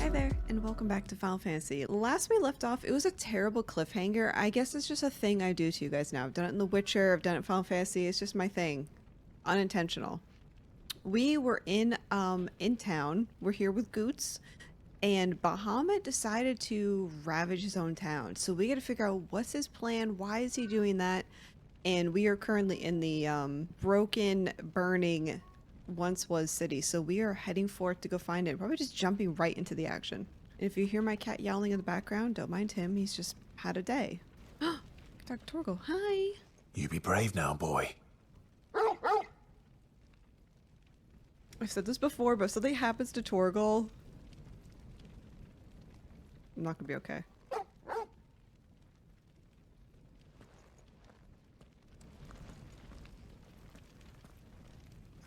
Hi there, and welcome back to Final Fantasy. Last we left off, it was a terrible cliffhanger. I guess it's just a thing I do to you guys now. I've done it in The Witcher, I've done it in Final Fantasy, it's just my thing. Unintentional. We were in town, we're here with Goots, and Bahamut decided to ravage his own town. So we gotta figure out what's his plan, why is he doing that, and we are currently in the broken, burning once was city, so we are heading forth to go find it. Probably just jumping right into the action. If you hear my cat yowling in the background, don't mind him. He's just had a day. Dr. Torgal, hi. You be brave now, boy. I've said this before, but if something happens to Torgal, I'm not gonna be okay. All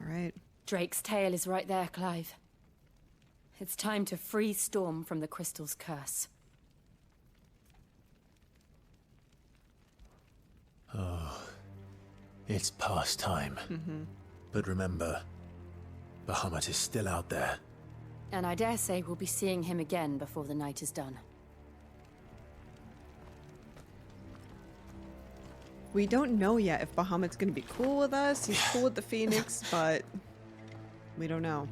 right. Drake's tail is right there, Clive. It's time to free Storm from the crystal's curse. Oh, it's past time. But remember, Bahamut is still out there. And I dare say we'll be seeing him again before the night is done. We don't know yet if Bahamut's gonna be cool with us. He's cool with the Phoenix, but we don't know.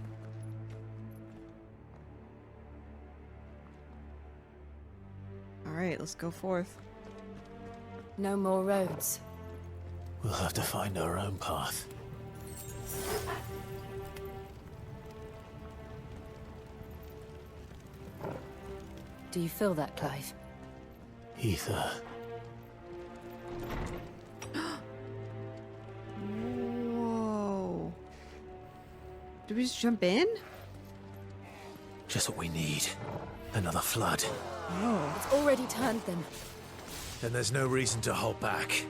Alright, let's go forth. No more roads. We'll have to find our own path. Do you feel that, Clive? Ether. Whoa. Did we just jump in? Just what we need. Another flood. Oh. It's already turned them. Then there's no reason to hold back.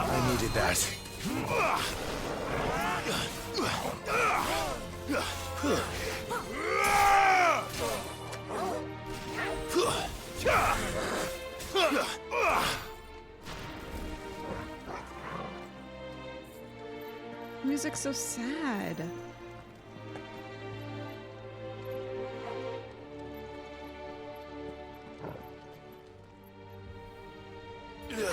I needed that. Music's so sad. Okay.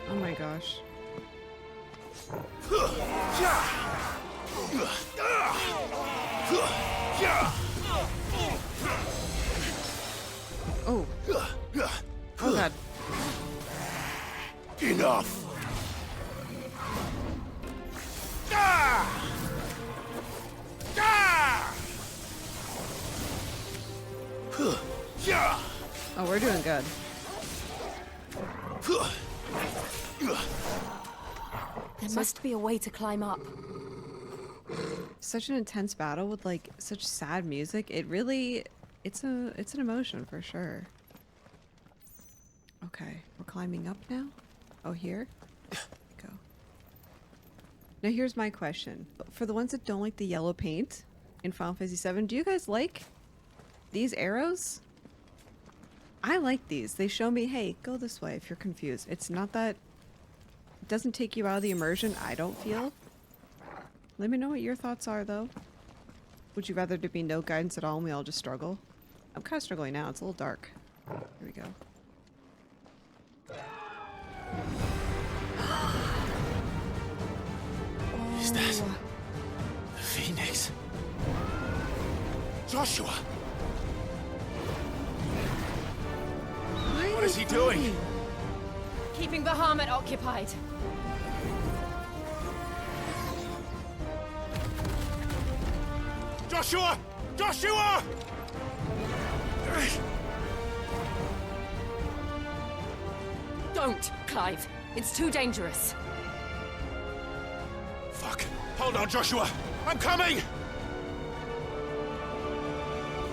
Oh my gosh. Oh. Oh god. Enough! Oh, we're doing good. There must be a way to climb up. Such an intense battle with like such sad music. It really, it's an emotion for sure. Okay, we're climbing up now. Oh, here? Go. Now here's my question. For the ones that don't like the yellow paint in Final Fantasy VII, do you guys like these arrows? I like these. They show me, hey, go this way if you're confused. It's not that... It doesn't take you out of the immersion, I don't feel. Let me know what your thoughts are, though. Would you rather there be no guidance at all and we all just struggle? I'm kind of struggling now. It's a little dark. Here we go. Is that the Phoenix? Joshua! What is he doing? Keeping Bahamut occupied. Joshua! Joshua! Don't, Clive. It's too dangerous. Fuck. Hold on, Joshua. I'm coming!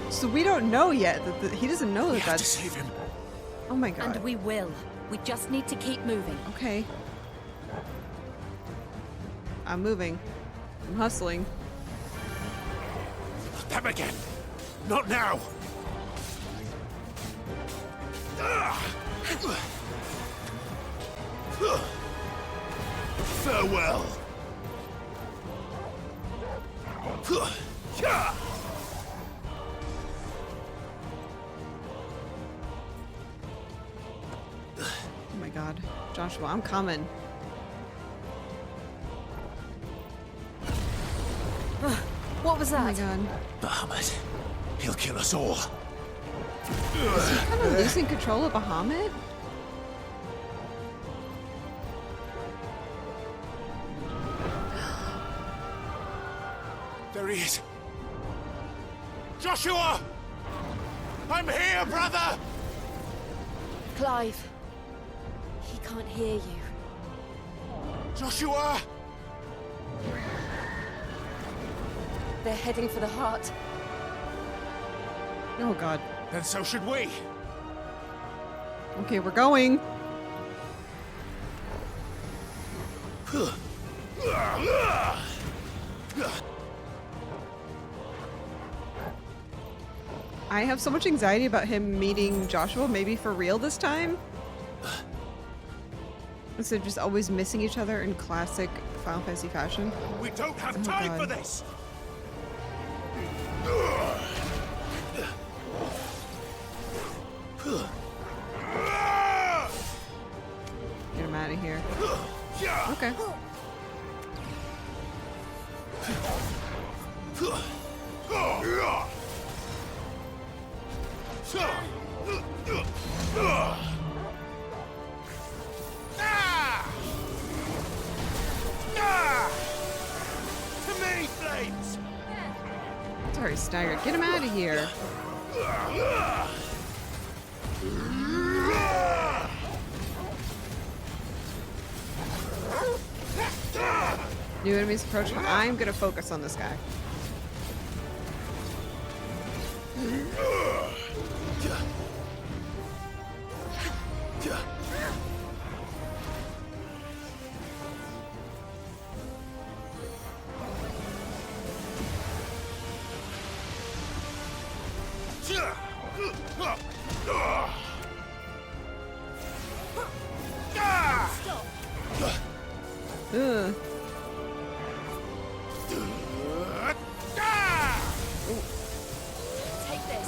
So we don't know yet. He doesn't know We that have to that's... save him. Oh my god. And we will. We just need to keep moving. Okay. I'm moving. I'm hustling. Not them again. Not now. Farewell. Oh my god. Joshua, I'm coming. What was Oh my that? god. Bahamut. He'll kill us all. Is he kind of losing control of Bahamut? There he is. Joshua! I'm here, brother! Clive. He can't hear you. Joshua! They're heading for the heart. Oh god. Then so should we. Okay, we're going. I have so much anxiety about him meeting Joshua, maybe for real this time. Instead of just always missing each other in classic Final Fantasy fashion. We don't have Oh, time God. for this! Get him out of here. Okay. To me, flames! Sorry, staggered. Get him out of here. New enemies approach. I'm gonna focus on this guy. Ugh. Take this.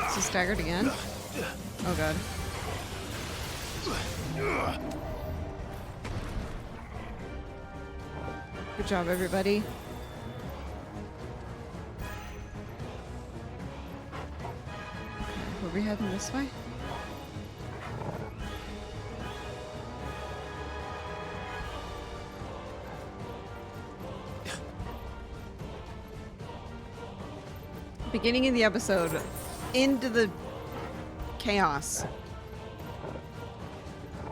Is he staggered again? Oh god. Good job, everybody. Were we heading this way? Beginning of the episode, into the chaos.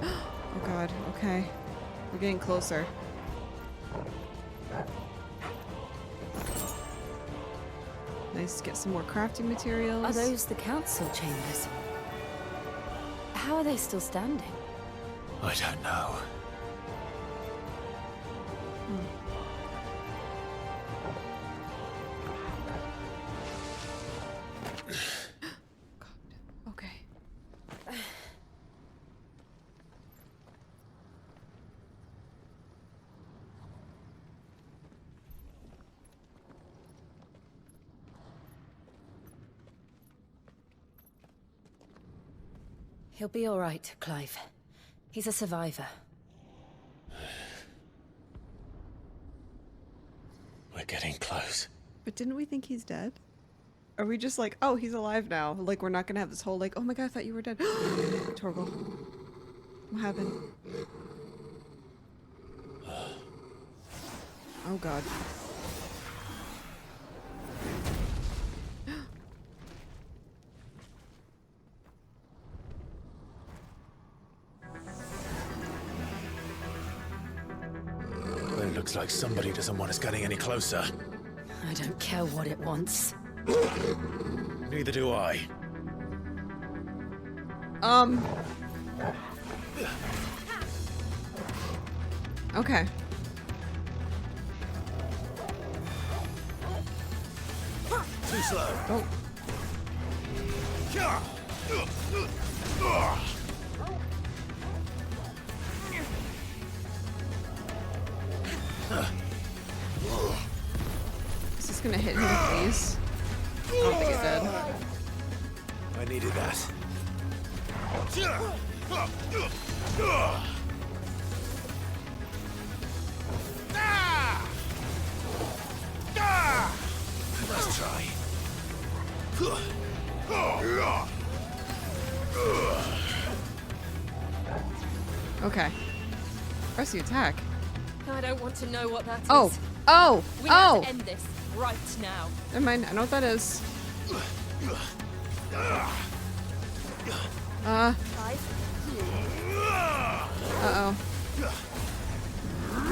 Oh god, okay. We're getting closer. Nice to get some more crafting materials. Are those the council chambers? How are they still standing? I don't know. Okay. He'll be all right, Clive. He's a survivor. We're getting close. But didn't we think he's dead? Are we just like, oh, he's alive now? Like, we're not gonna have this whole, like, oh my god, I thought you were dead. Torgal. What happened? Oh god. It looks like somebody doesn't want us getting any closer. I don't care what it wants. Neither do I. Okay. Too slow. Oh. Is this gonna hit him, please? I don't think it did. I needed that. Let's try. Okay. Press the attack. I don't want to know what that is. Oh! Oh! We have Oh! to end this right now. Never mind, I know what that is. Clive? Uh-oh.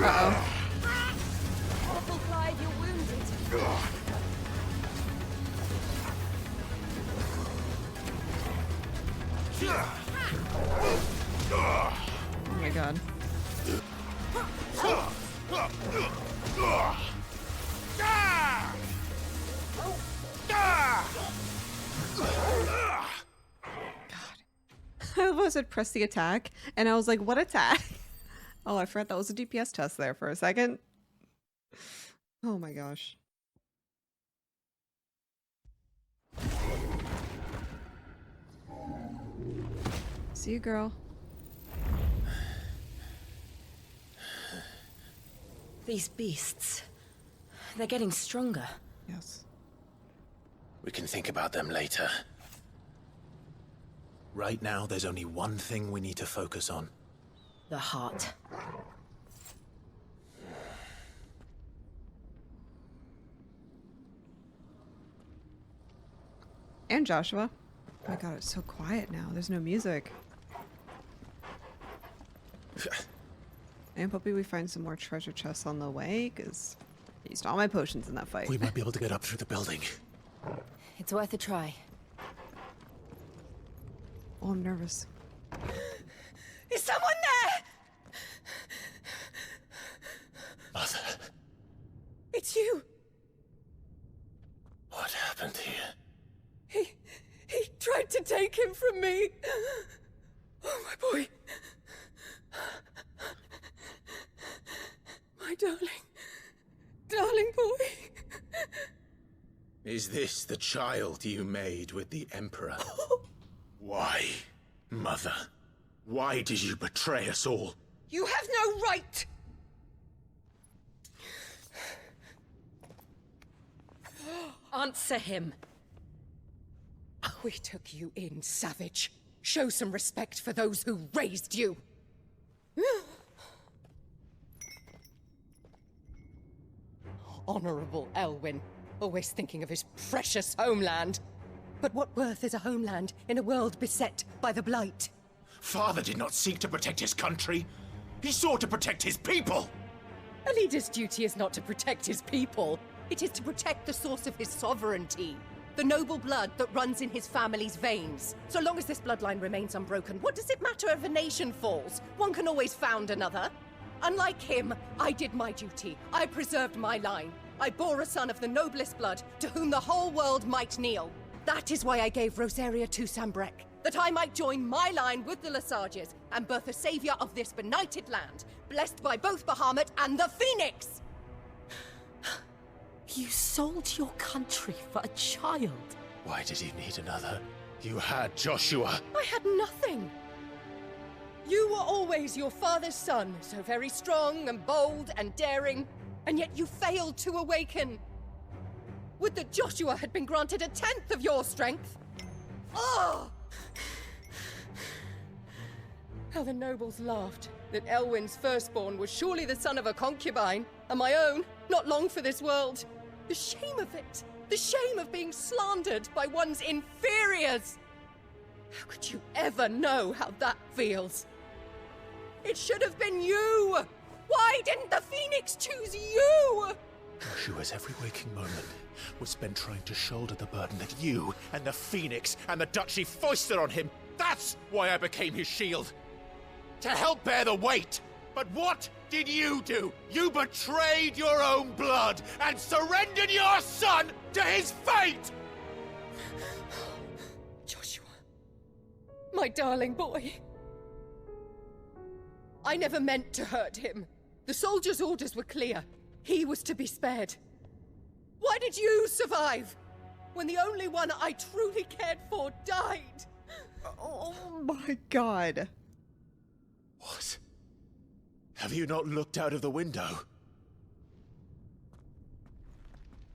Uh-oh. Careful, Clive, you're wounded. Oh my god. I almost said press the attack, and I was like, what attack? Oh, I forgot that was a DPS test there for a second. Oh my gosh. See you, girl. These beasts, they're getting stronger. Yes. We can think about them later. Right now, there's only one thing we need to focus on. The heart. And Joshua. Oh my god, it's so quiet now. There's no music. I'm hoping we find some more treasure chests on the way, because I used all my potions in that fight. We might be able to get up through the building. It's worth a try. Oh, I'm nervous. Is someone there? Mother, It's you. what happened here? He tried to take him from me. Oh, my boy. My darling boy. Is this the child you made with the Emperor? Why, Mother? Why did you betray us all? You have no right. Answer him. We took you in, savage. Show some respect for those who raised you. Honorable Elwyn, always thinking of his precious homeland. But what worth is a homeland in a world beset by the Blight? Father did not seek to protect his country. He sought to protect his people. A leader's duty is not to protect his people. It is to protect the source of his sovereignty. The noble blood that runs in his family's veins. So long as this bloodline remains unbroken, what does it matter if a nation falls? One can always found another. Unlike him, I did my duty. I preserved my line. I bore a son of the noblest blood, to whom the whole world might kneel. That is why I gave Rosaria to Sambrek, that I might join my line with the Lesages and birth a savior of this benighted land, blessed by both Bahamut and the Phoenix! You sold your country for a child. Why did he need another? You had Joshua. I had nothing. You were always your father's son, so very strong and bold and daring, and yet you failed to awaken. Would that Joshua had been granted 1/10 of your strength? Oh! How the nobles laughed that Elwyn's firstborn was surely the son of a concubine, and my own, not long for this world. The shame of it! The shame of being slandered by one's inferiors! How could you ever know how that feels? It should have been you! Why didn't the Phoenix choose you? Joshua's every waking moment was spent trying to shoulder the burden that you and the Phoenix and the Duchy foisted on him. That's why I became his shield. to help bear the weight. But what did you do? You betrayed your own blood and surrendered your son to his fate! Joshua. My darling boy. I never meant to hurt him. The soldiers' orders were clear. He was to be spared. Why did you survive? When the only one I truly cared for died. Oh my god. What? Have you not looked out of the window?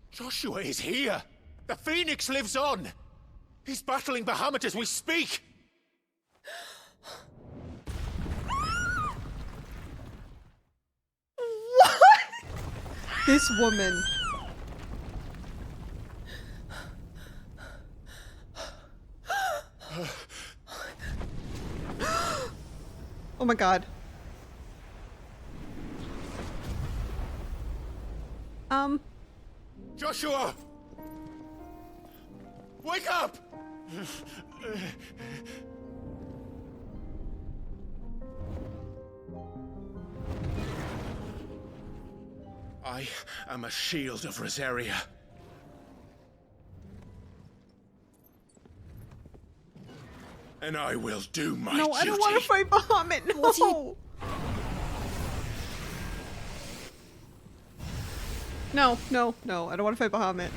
Joshua is here! The Phoenix lives on! He's battling Bahamut as we speak! What? This woman. Oh my god. Joshua! Wake up! I am a shield of Rosaria. And I will do my duty. No, I don't want to fight Bahamut. No. No, no, no. I don't want to fight Bahamut.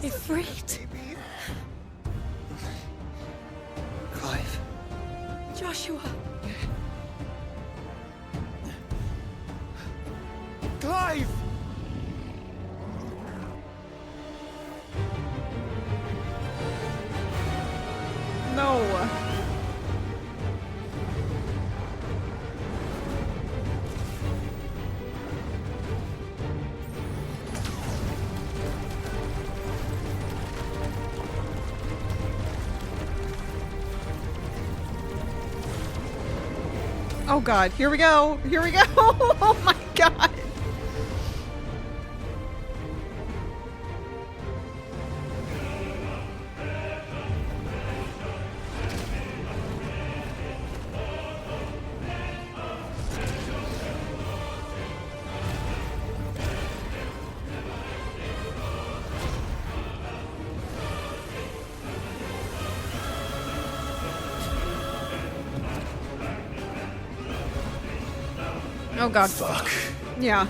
Ifrit. Clive. Joshua. Clive! No. Oh god, here we go! Here we go! Oh my god! Oh god. Fuck. Yeah.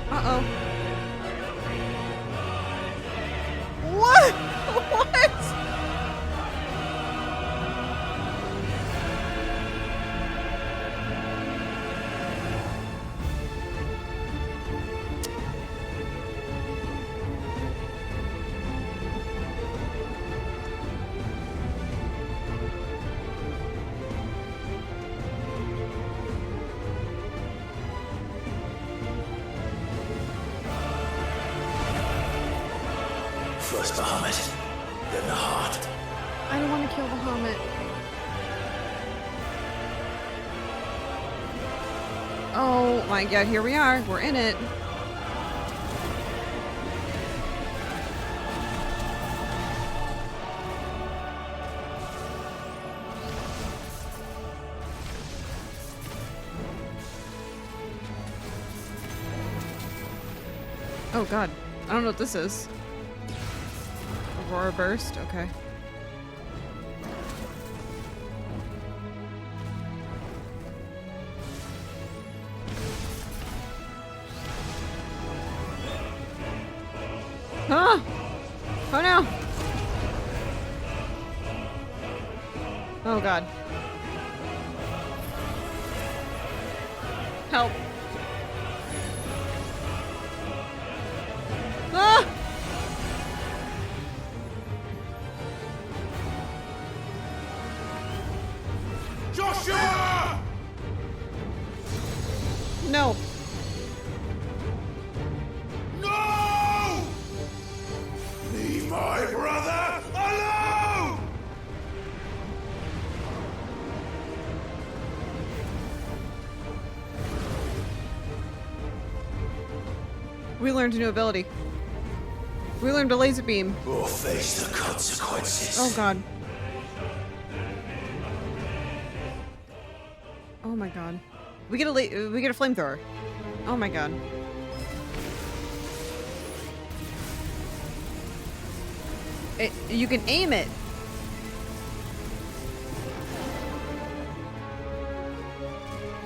Uh-oh. What? What? First Bahamut, then the heart. I don't want to kill Bahamut. Oh my god, here we are. We're in it. Oh god. I don't know what this is. Aurora burst? Okay. Huh? Oh no! Oh god. Help. Ah! Joshua! No. No! Leave my brother alone! We learned a new ability. We learned a laser beam. Or face the consequences. Oh god. Oh my god. We get a flamethrower. Oh my god. You can aim it.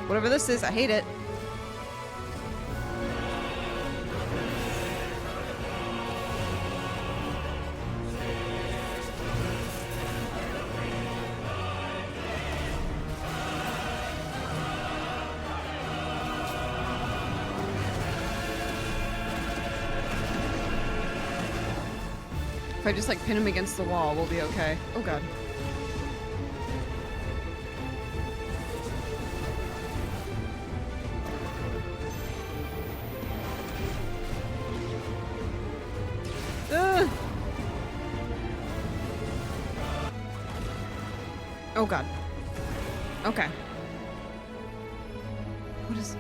Whatever this is, I hate it. If I just like pin him against the wall, we'll be okay. Oh god. Ugh. Oh god. Okay. What is...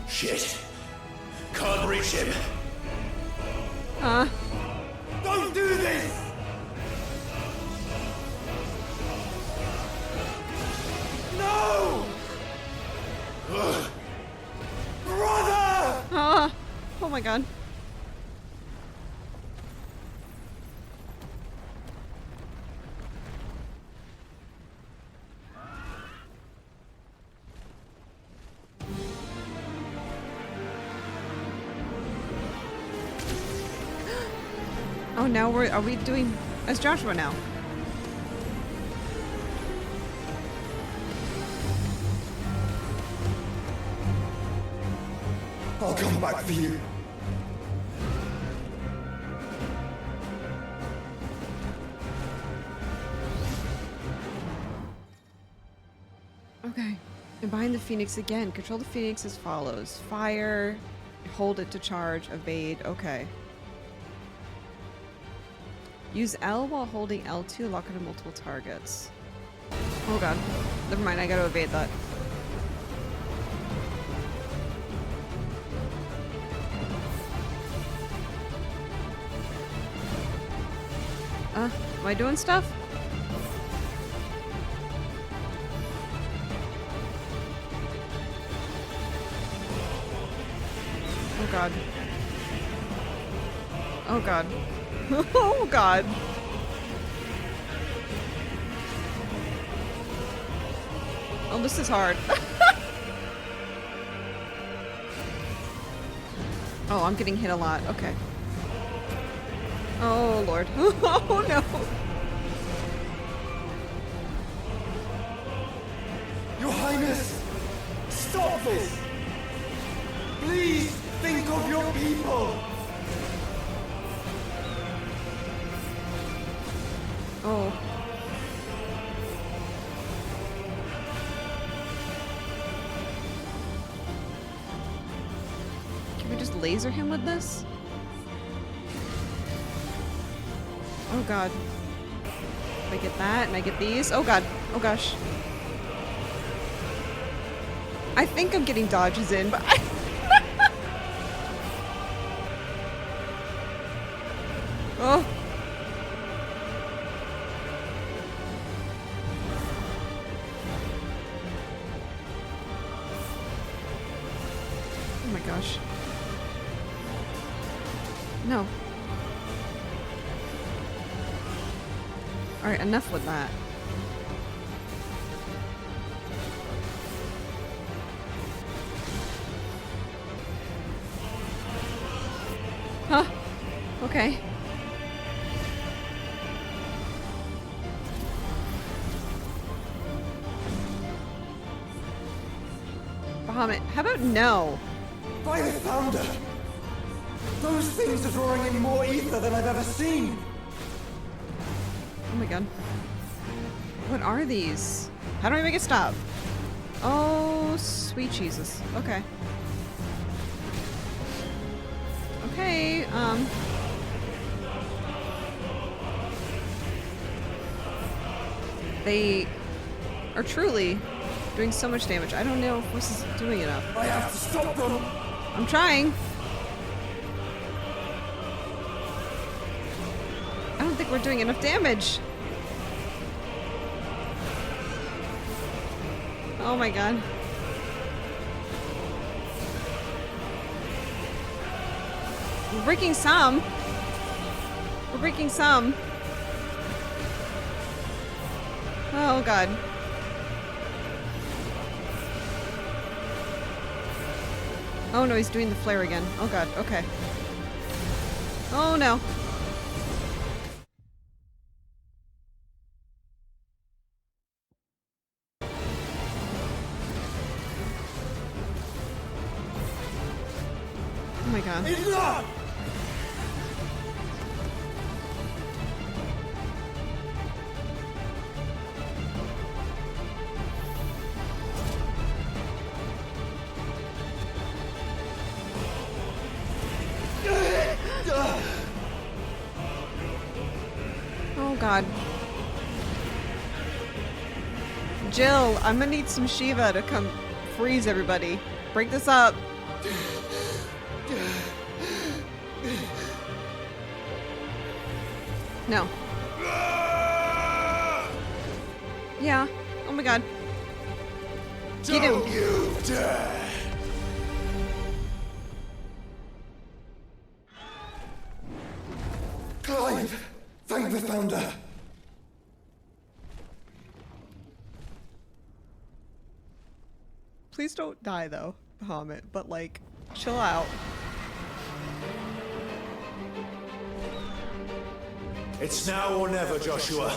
Shit. Can't reach him. Huh? Don't do this! No! Brother! Ah! Oh my god. Oh, now are we doing as Joshua now? I'll come back for you. Okay. And bind the Phoenix again. Control the Phoenix as follows. Fire, hold it to charge, evade. Okay. Use L while holding L2 to lock onto multiple targets. Oh god. Never mind, I gotta evade that. Am I doing stuff? Oh god. Oh god. Oh god. Oh, this is hard. Oh, I'm getting hit a lot. Okay. Oh lord. Oh no. Your Highness! Stop this! Please think of your people! Oh. Can we just laser him with this? Oh god. I get that and I get these. Oh god. Oh gosh. I think I'm getting dodges in, but I... Oh. Oh my gosh. No. Alright, enough with that. Huh. Okay. Bahamut, how about no? By the founder! Those things are drawing in more ether than I've ever seen! Oh my god. What are these? How do I make it stop? Oh, sweet Jesus. Okay. Okay, they are truly doing so much damage. I don't know if this is doing enough. I have to stop them! I'm trying. I don't think we're doing enough damage. Oh my god. We're breaking some. We're breaking some. Oh god. Oh no, he's doing the flare again. Oh god, okay. Oh no. Oh my god. Enough! Oh god. Jill, I'm gonna need some Shiva to come freeze everybody. Break this up. No. Yeah. Oh my god. Get him. Don't you dare! Clive! Thank the founder! Please don't die though, Bahamut, but like, chill out. It's now or never, Joshua.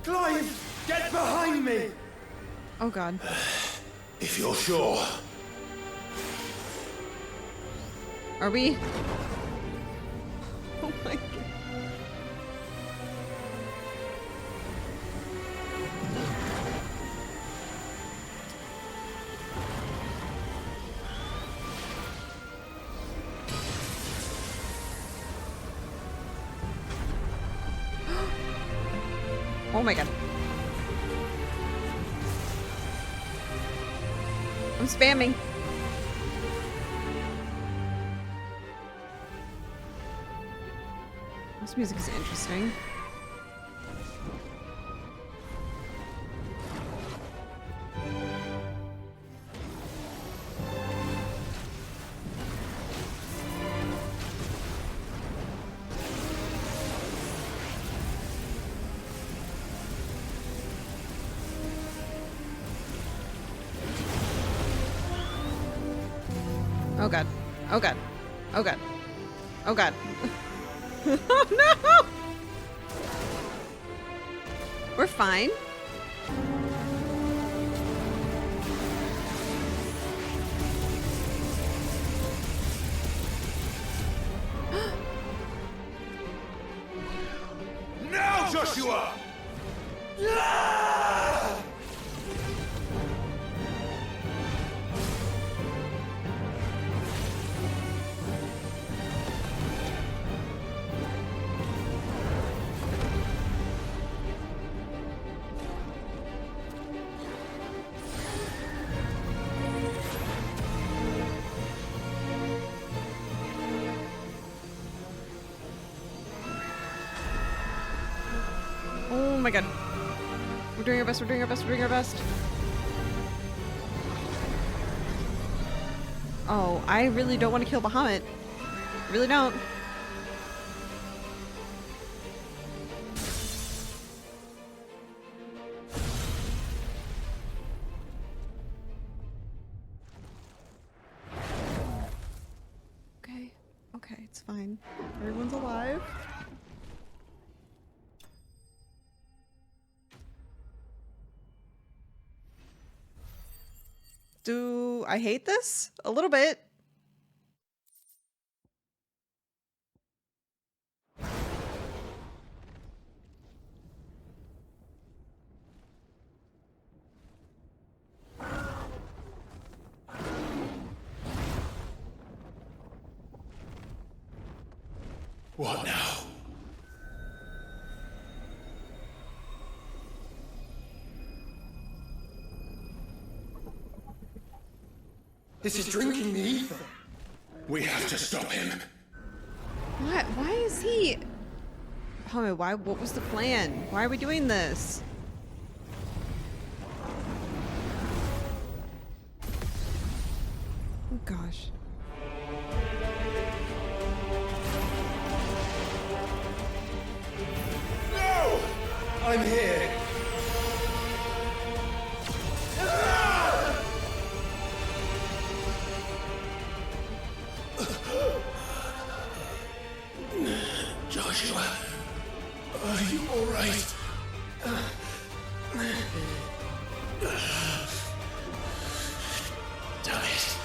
Clive! Get behind me! Oh god. If you're sure. Are we? Oh my god. Oh my god. I'm spamming. This music is interesting. Oh god. Oh god. Oh god. Oh god. Oh no! We're fine. Now, Joshua! Oh my god. We're doing our best, we're doing our best, we're doing our best. Oh, I really don't want to kill Bahamut. Really don't. Okay. Okay, it's fine. Everyone's alive. Do I hate this? A little bit. What now? Is he drinking the ether? We have to stop him. What? Why is he? Bahamut, why? What was the plan? Why are we doing this? Oh gosh. No! I'm here. Joshua, are you all right? Damn it.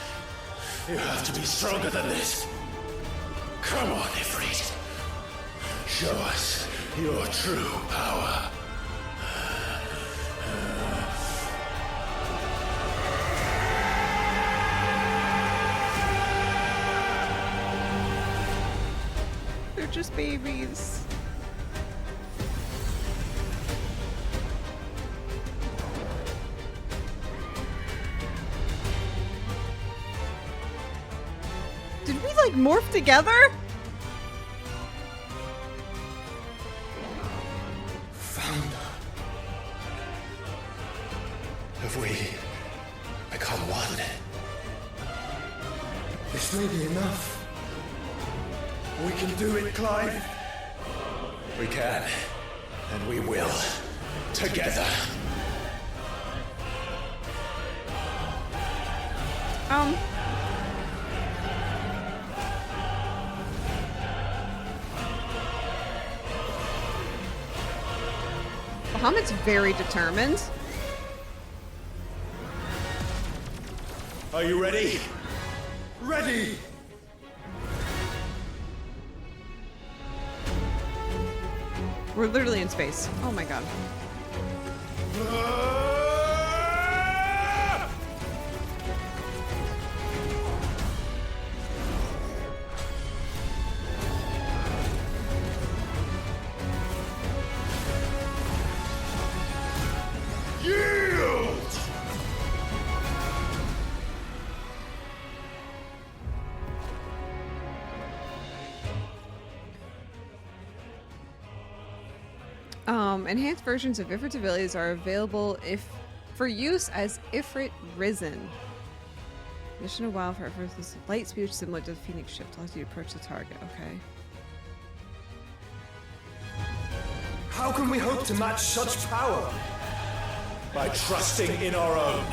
You have to be stronger than this. Come on, Ifrit. Show us your true power. They're just babies. Did we like morph together? Founder. Have we become one? This may be enough. We can do it, Clive. We can, and we will. Together. Bahamut's very determined. Are you ready? Ready! We're literally in space. Oh my god. Yield! Enhanced versions of Ifrit's abilities are available for use as Ifrit Risen. Mission of Wildfire for this light speed similar to the Phoenix shift allows you to approach the target. Okay. How can we hope to match such power? By trusting in our own.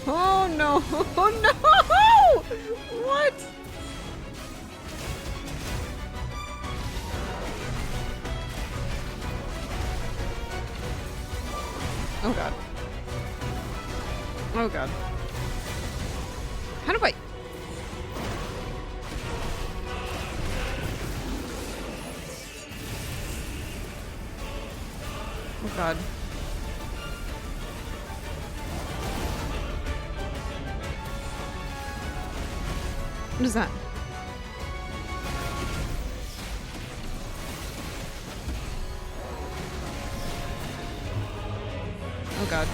Oh no! Oh no! What? Oh god. Oh god. How do I? Oh god. What is that? god.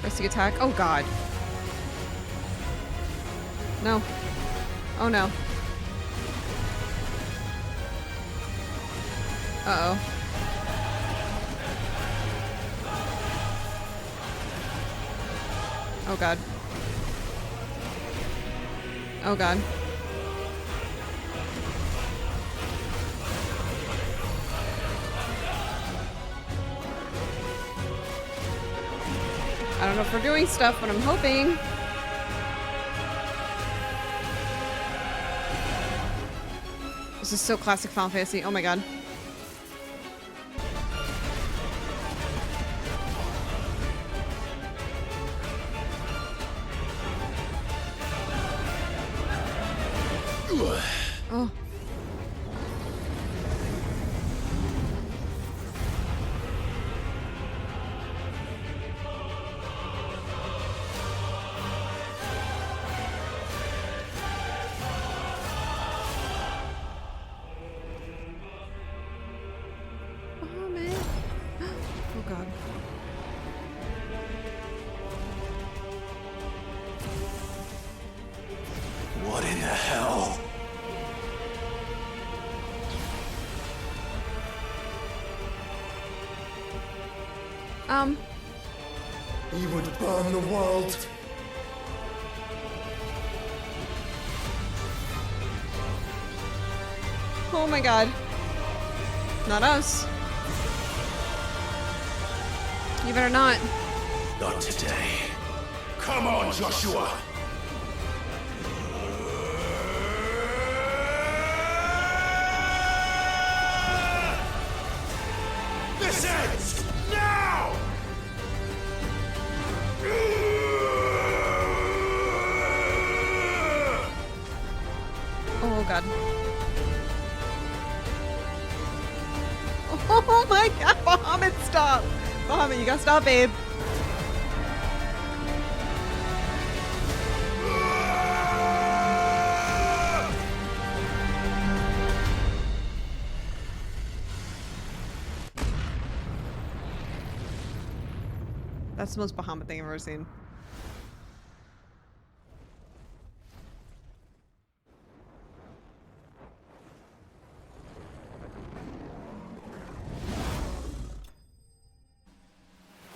Resting attack. Oh god. No. Oh no. Uh-oh. Oh god. Oh god. I don't know if we're doing stuff, but I'm hoping. This is so classic Final Fantasy. Oh my god. Oh. Bahamut. Oh god. What in the hell? He would burn the world. Oh my god. Not us. You better not. Not today. Come on, Joshua! This ends now! Oh god. Oh my god, Bahamut, stop! Bahamut, you gotta stop, babe. That's the most Bahamut thing I've ever seen.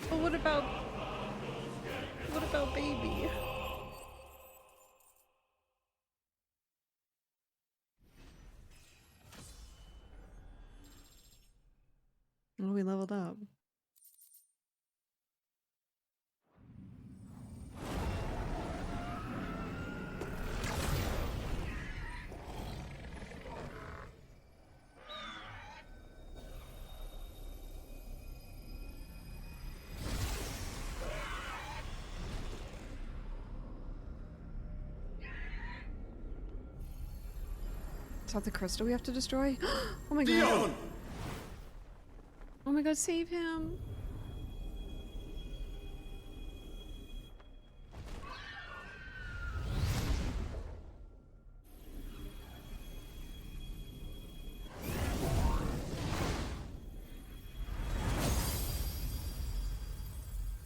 But what about baby? Oh, we leveled up. Is that the crystal we have to destroy? Oh my god. Dion! Oh my god, save him.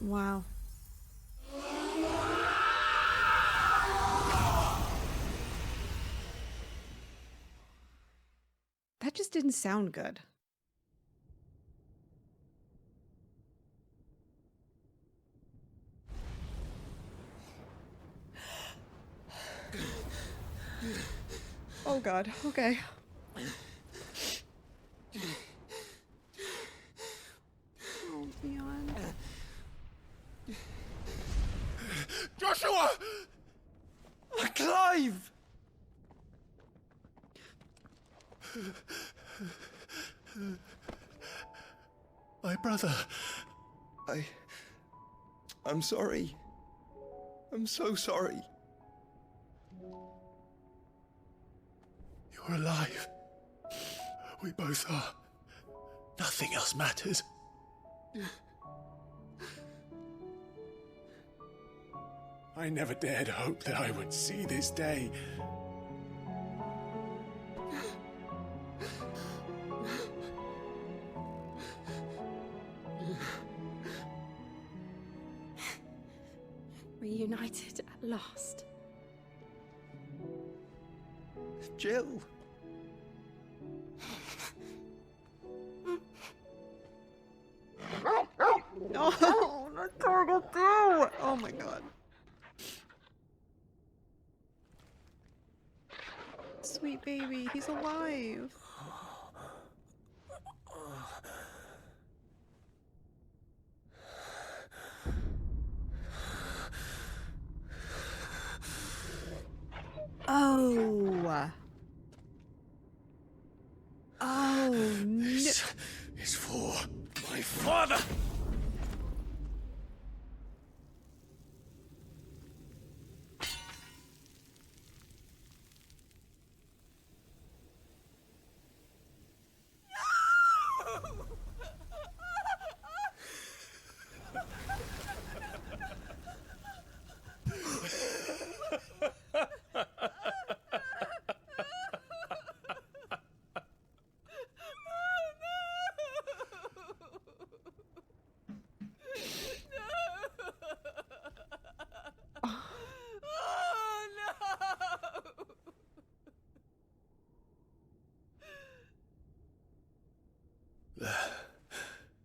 Wow. That just didn't sound good. Oh god, okay. Oh, Dion. Joshua! Clive! My brother. I'm sorry. I'm so sorry. You're alive. We both are. Nothing else matters. I never dared hope that I would see this day. Reunited at last. Jill. Oh, that's horrible too. Oh my god. Sweet baby, he's alive. Oh. Oh, no. This is for my father!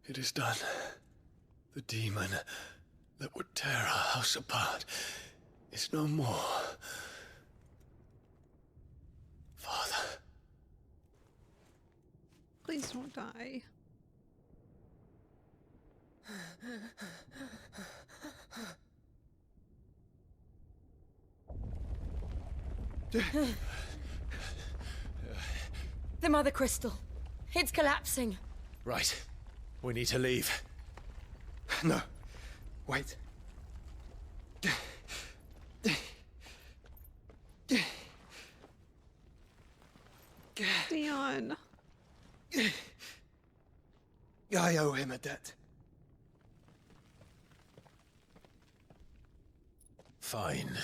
It is done. The demon that would tear our house apart is no more. Father. Please don't die. The Mother Crystal. It's collapsing. Right. We need to leave. No. Wait. Dion. I owe him a debt. Fine.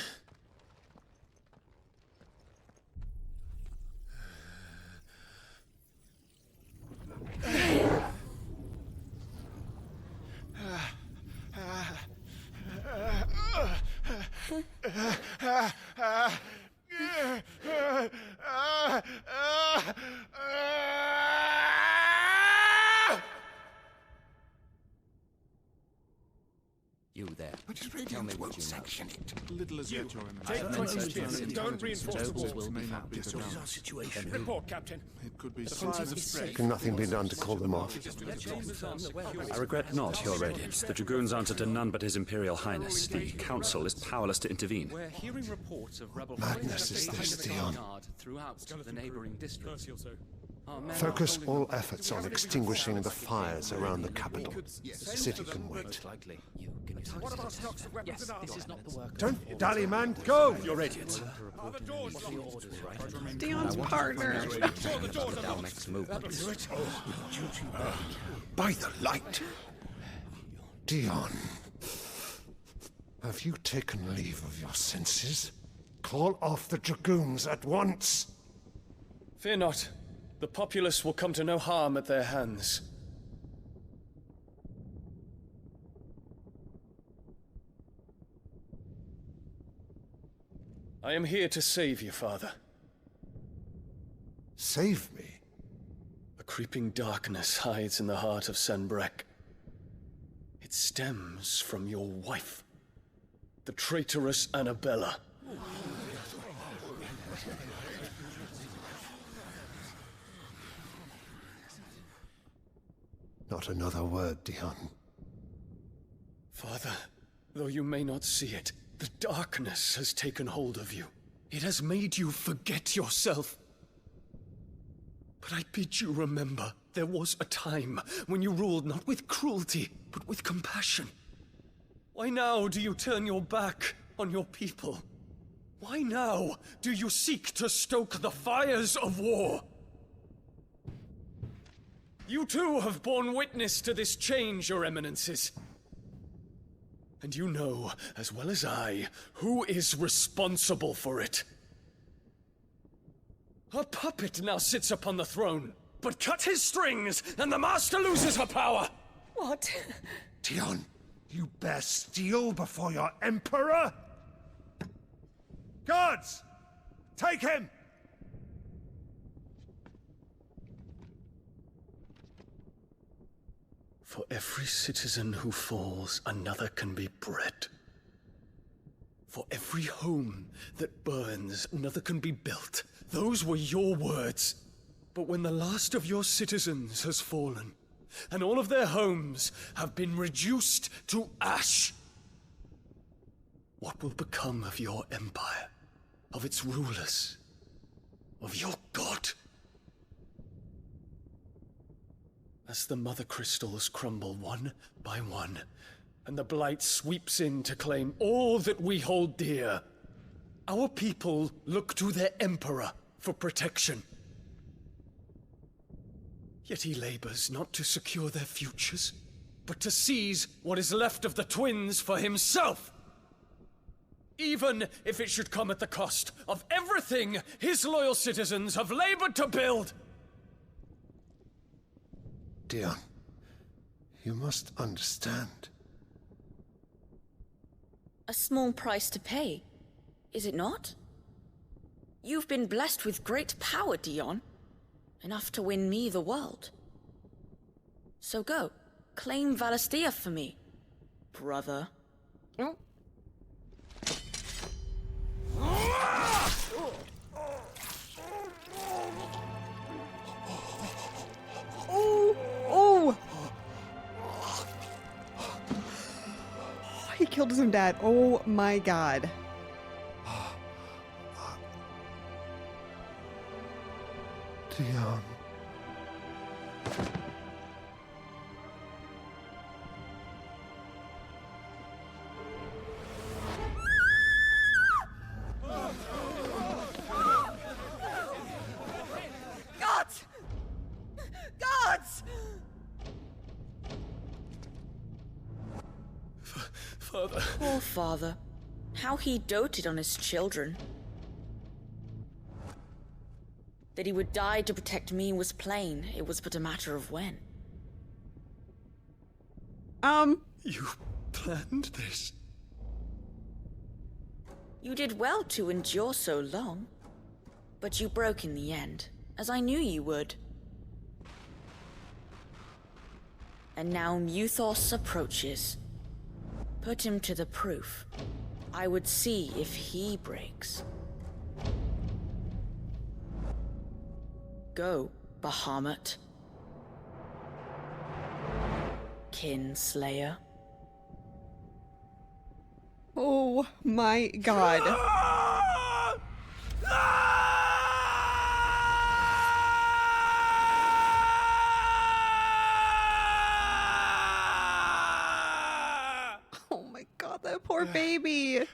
You there. But his radiant won't section it. Little as yet, Your Take Eminence. 20 spears and don't reinforce the Nobles walls. will be May not found. be the What is ground. our situation? Report, Captain. It could be The signs fires of is strength. Can nothing be done to call them off? I regret not, Your Radiance. The Dragoons answer to none but His Imperial Highness. The Council is powerless to intervene. We're hearing reports of rebel Madness is this, Dion. throughout the neighboring districts. Our men are Focus holding all the efforts on extinguishing the fires around the capital. The city can wait. likely. What about stocks of weapons and arms? This is not the work. Don't dally, man. Go! Your Radiance. Are the doors locked? Dion's partner. Our next movement. By the light. Dion. Have you taken leave of your senses? Call off the Dragoons at once. Fear not. The populace will come to no harm at their hands. I am here to save you, Father. Save me. A creeping darkness hides in the heart of Sanbrek. It stems from your wife, the traitorous Annabella. Not another word, Dion. Father, though you may not see it, the darkness has taken hold of you. It has made you forget yourself. But I bid you remember, there was a time when you ruled not with cruelty, but with compassion. Why now do you turn your back on your people? Why now do you seek to stoke the fires of war? You too have borne witness to this change, Your Eminences. And you know, as well as I, who is responsible for it. A puppet now sits upon the throne, but cut his strings, and the Master loses her power! What? Dion, You bear steel before your emperor? Guards! Take him! For every citizen who falls, another can be bred. For every home that burns, another can be built. Those were your words. But when the last of your citizens has fallen, and all of their homes have been reduced to ash, what will become of your empire, of its rulers, of your god? As the mother crystals crumble one by one, and the blight sweeps in to claim all that we hold dear, our people look to their emperor for protection. Yet he labors not to secure their futures, but to seize what is left of the twins for himself. Even if it should come at the cost of everything his loyal citizens have labored to build. Dion, you must understand. A small price to pay, is it not? You've been blessed with great power, Dion. Enough to win me the world. So go, claim Valisthea for me, brother. Oh. Oh! Oh! He killed his own dad. Oh my god. Dion. Gods! Gods! Father. Poor father. How he doted on his children. That he would die to protect me was plain. It was but a matter of when. You planned this? You did well to endure so long. But you broke in the end, as I knew you would. And now Muthos approaches. Put him to the proof. I would see if he breaks. Go, Bahamut. Kinslayer. Oh my god. Oh my god, that poor baby.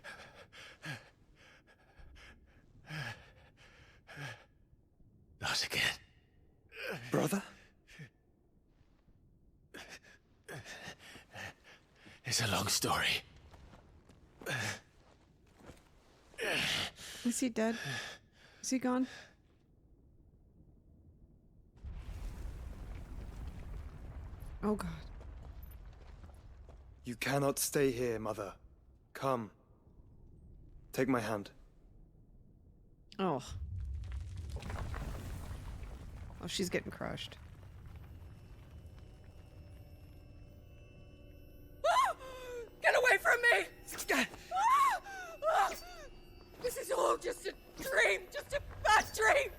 Not again. Brother? It's a long story. Is he dead? Is he gone? Oh god. You cannot stay here, Mother. Come. Take my hand. Oh. Oh, she's getting crushed. Get away from me! This is all just a dream, just a bad dream!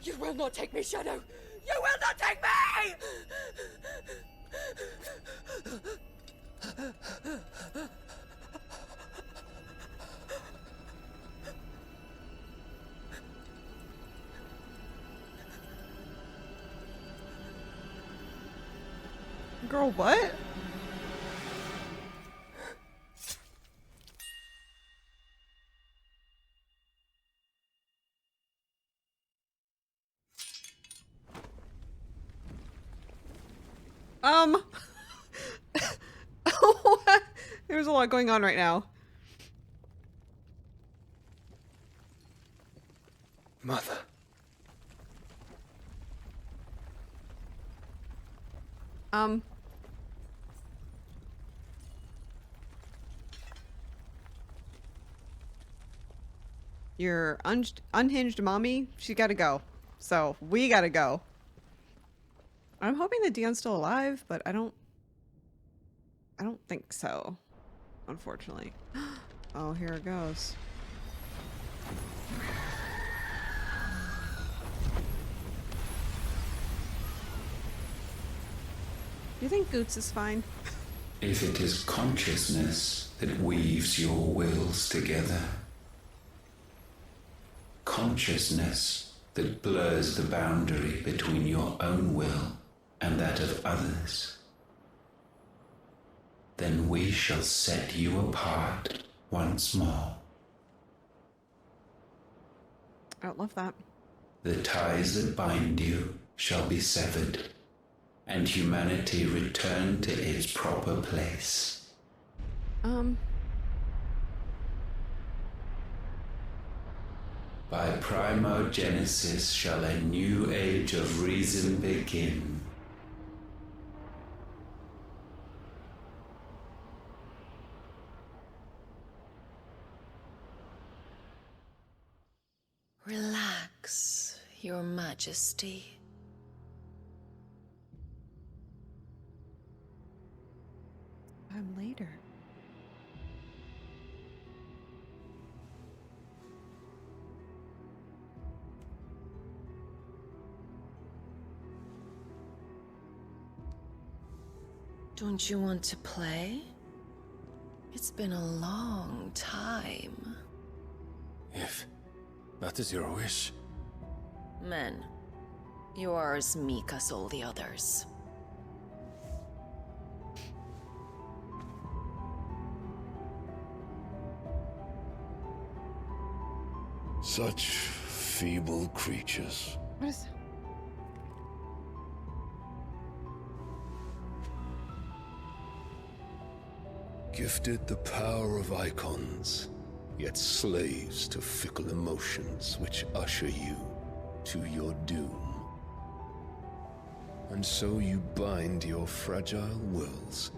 You will not take me, Shadow! You will not take me! Girl, what? There's a lot going on right now. Mother. Your unhinged mommy, she gotta go. So, we gotta go. I'm hoping that Dion's still alive, but I don't think so. Unfortunately. Oh, here it goes. Do you think Goots is fine? If it is consciousness that weaves your wills together, consciousness that blurs the boundary between your own will and that of others, then we shall set you apart once more. I love that. The ties that bind you shall be severed, and humanity return to its proper place. By primogenesis shall a new age of reason begin. Relax, Your Majesty. I'm later. Don't you want to play? It's been a long time. If that is your wish. Men, you are as meek as all the others. Such feeble creatures. What is... Gifted the power of icons, yet slaves to fickle emotions which usher you to your doom. And so you bind your fragile wills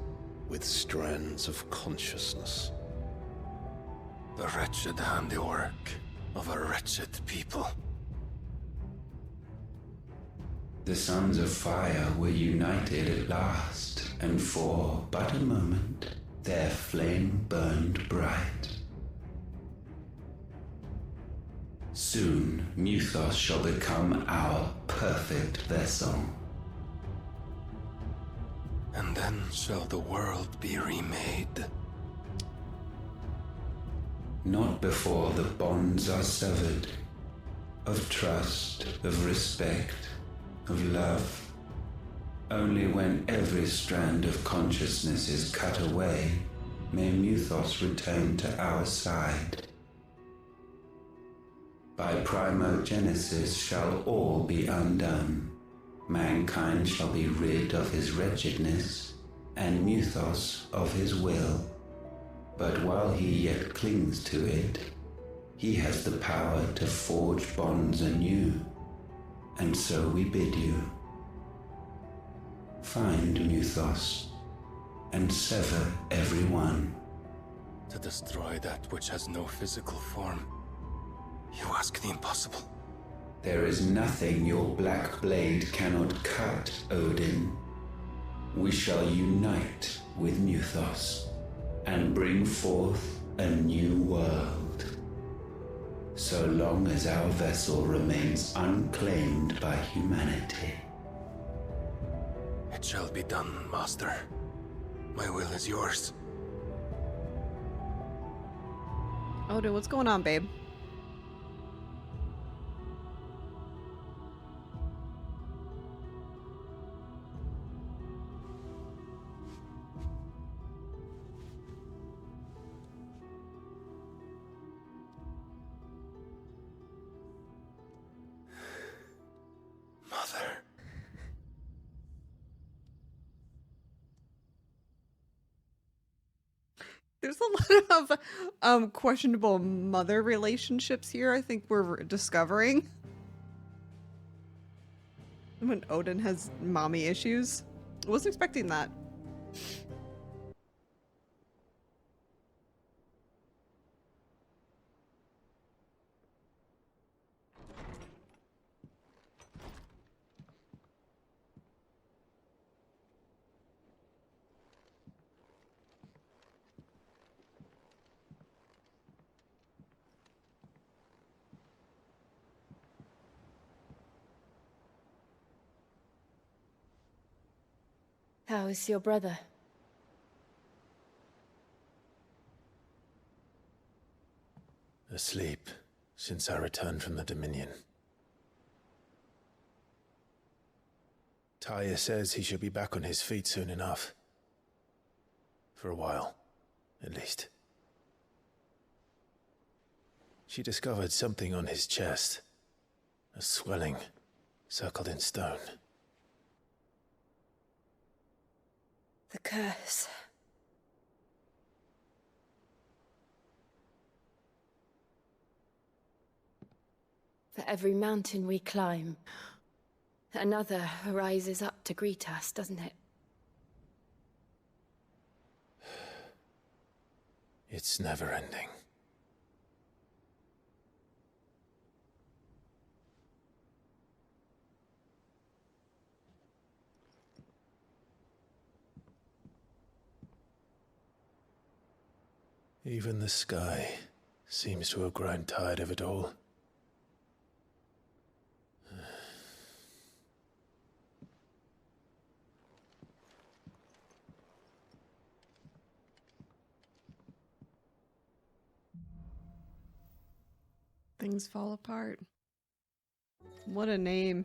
with strands of consciousness. The wretched handiwork of a wretched people. The sons of fire were united at last, and for but a moment their flame burned bright. Soon Muthos shall become our perfect vessel. And then shall the world be remade. Not before the bonds are severed, of trust, of respect, of love. Only when every strand of consciousness is cut away, may Muthos return to our side. By primogenesis shall all be undone. Mankind shall be rid of his wretchedness, and Muthos of his will. But while he yet clings to it, he has the power to forge bonds anew. And so we bid you, find Muthos, and sever every one. To destroy that which has no physical form. You ask the impossible. There is nothing your black blade cannot cut, Odin. We shall unite with Muthos, and bring forth a new world. So long as our vessel remains unclaimed by humanity. It shall be done, Master. My will is yours. Odin, what's going on, babe? Mother. There's a lot of questionable mother relationships here, I think we're discovering. When Odin has mommy issues. Wasn't expecting that. How is your brother? Asleep since I returned from the Dominion. Taya says he should be back on his feet soon enough. For a while, at least. She discovered something on his chest. A swelling, circled in stone. The curse. For every mountain we climb, another rises up to greet us, doesn't it? It's never ending. Even the sky seems to have grown tired of it all. Things fall apart. What a name.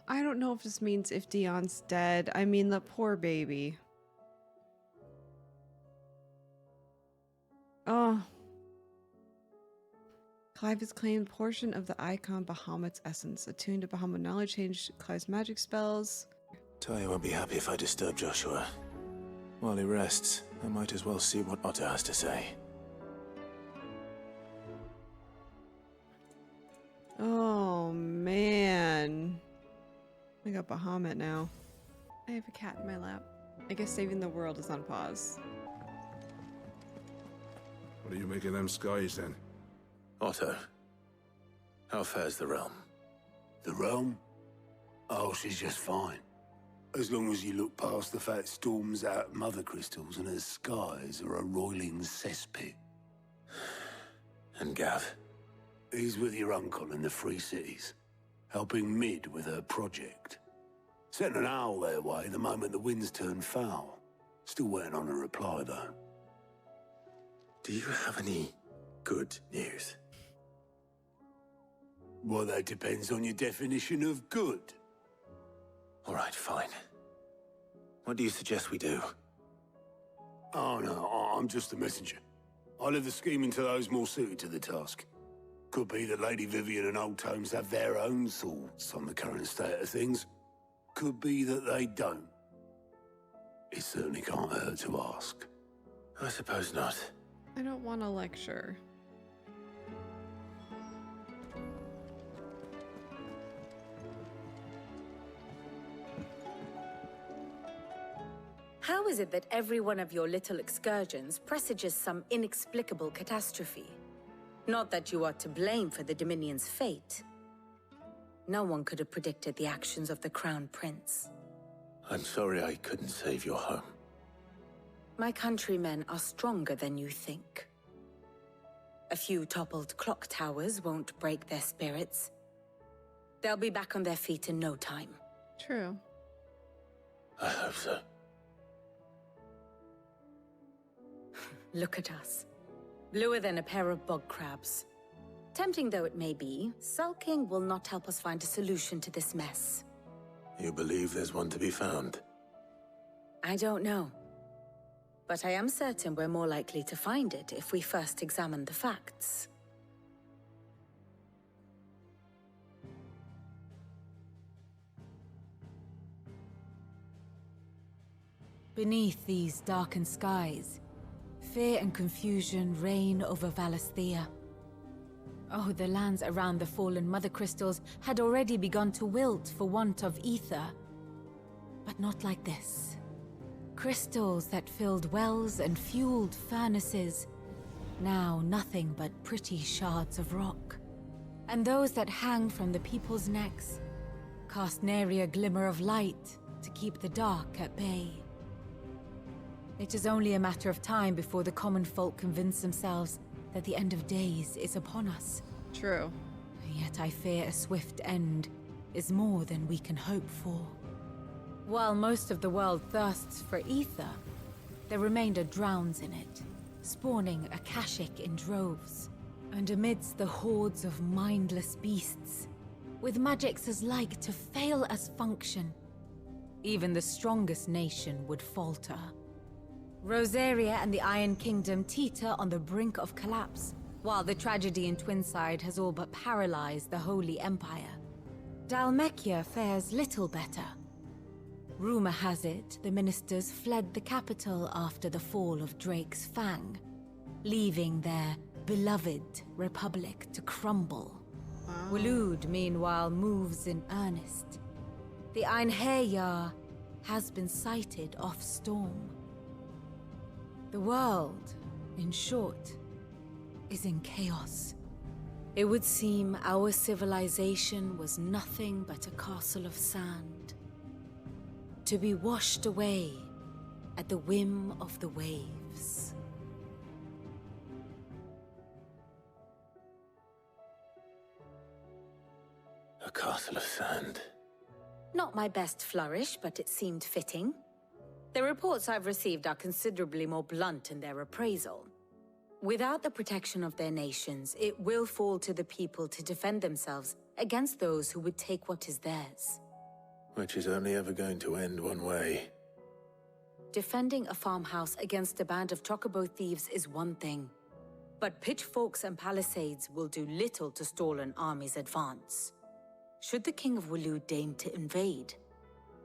I don't know if this means if Dion's dead. I mean, the poor baby. Oh. Clive has claimed a portion of the icon Bahamut's essence. Attuned to Bahamut knowledge, changed Clive's magic spells. Taya won't be happy if I disturb Joshua. While he rests, I might as well see what Otto has to say. Oh, man. I got Bahamut now. I have a cat in my lap. I guess saving the world is on pause. What do you make of them skies, then? Otto, how fares the realm? The realm? Oh, she's just fine. As long as you look past the fat storms out mother crystals and her skies are a roiling cesspit. And Gav? He's with your uncle in the Free Cities, helping Mid with her project. Sent an owl their way the moment the winds turned foul. Still waiting on a reply, though. Do you have any good news? Well, that depends on your definition of good. All right, fine. What do you suggest we do? Oh, no, I'm just a messenger. I leave the scheming to those more suited to the task. Could be that Lady Vivian and Old Tomes have their own thoughts on the current state of things. Could be that they don't. It certainly can't hurt to ask. I suppose not. I don't want to lecture. How is it that every one of your little excursions presages some inexplicable catastrophe? Not that you are to blame for the Dominion's fate. No one could have predicted the actions of the Crown Prince. I'm sorry I couldn't save your home. My countrymen are stronger than you think. A few toppled clock towers won't break their spirits. They'll be back on their feet in no time. True. I hope so. Look at us. Bluer than a pair of bog crabs. Tempting though it may be, sulking will not help us find a solution to this mess. You believe there's one to be found? I don't know. But I am certain we're more likely to find it if we first examine the facts. Beneath these darkened skies, fear and confusion reign over Valisthea. Oh, the lands around the fallen mother crystals had already begun to wilt for want of ether. But not like this. Crystals that filled wells and fueled furnaces. Now nothing but pretty shards of rock. And those that hang from the people's necks cast nary a glimmer of light to keep the dark at bay. It is only a matter of time before the common folk convince themselves that the end of days is upon us. True. Yet I fear a swift end is more than we can hope for. While most of the world thirsts for ether, the remainder drowns in it, spawning Akashic in droves. And amidst the hordes of mindless beasts, with magics as like to fail as function, even the strongest nation would falter. Rosaria and the Iron Kingdom teeter on the brink of collapse, while the tragedy in Twinside has all but paralyzed the Holy Empire. Dalmekia fares little better. Rumor has it the ministers fled the capital after the fall of Drake's Fang, leaving their beloved republic to crumble. Waloed, meanwhile, moves in earnest. The Einherjar has been sighted off-storm. The world, in short, is in chaos. It would seem our civilization was nothing but a castle of sand, to be washed away at the whim of the waves. A castle of sand. Not my best flourish, but it seemed fitting. The reports I've received are considerably more blunt in their appraisal. Without the protection of their nations, it will fall to the people to defend themselves against those who would take what is theirs. Which is only ever going to end one way. Defending a farmhouse against a band of chocobo thieves is one thing, but pitchforks and palisades will do little to stall an army's advance. Should the King of Waloed deign to invade,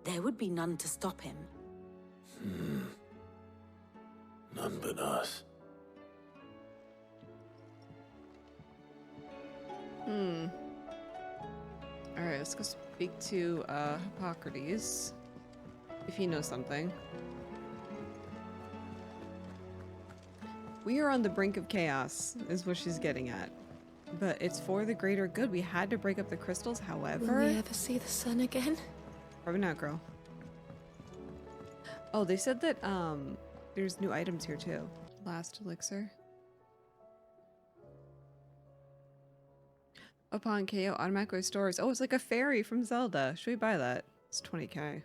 there would be none to stop him. None but us. Alright, let's go speak to Hippocrates, if he knows something. We are on the brink of chaos, is what she's getting at. But it's for the greater good. We had to break up the crystals, however... Will we ever see the sun again? Probably not, girl. Oh, they said that, there's new items here, too. Last elixir. Upon KO, automatically restores. Oh, it's like a fairy from Zelda. Should we buy that? It's 20k.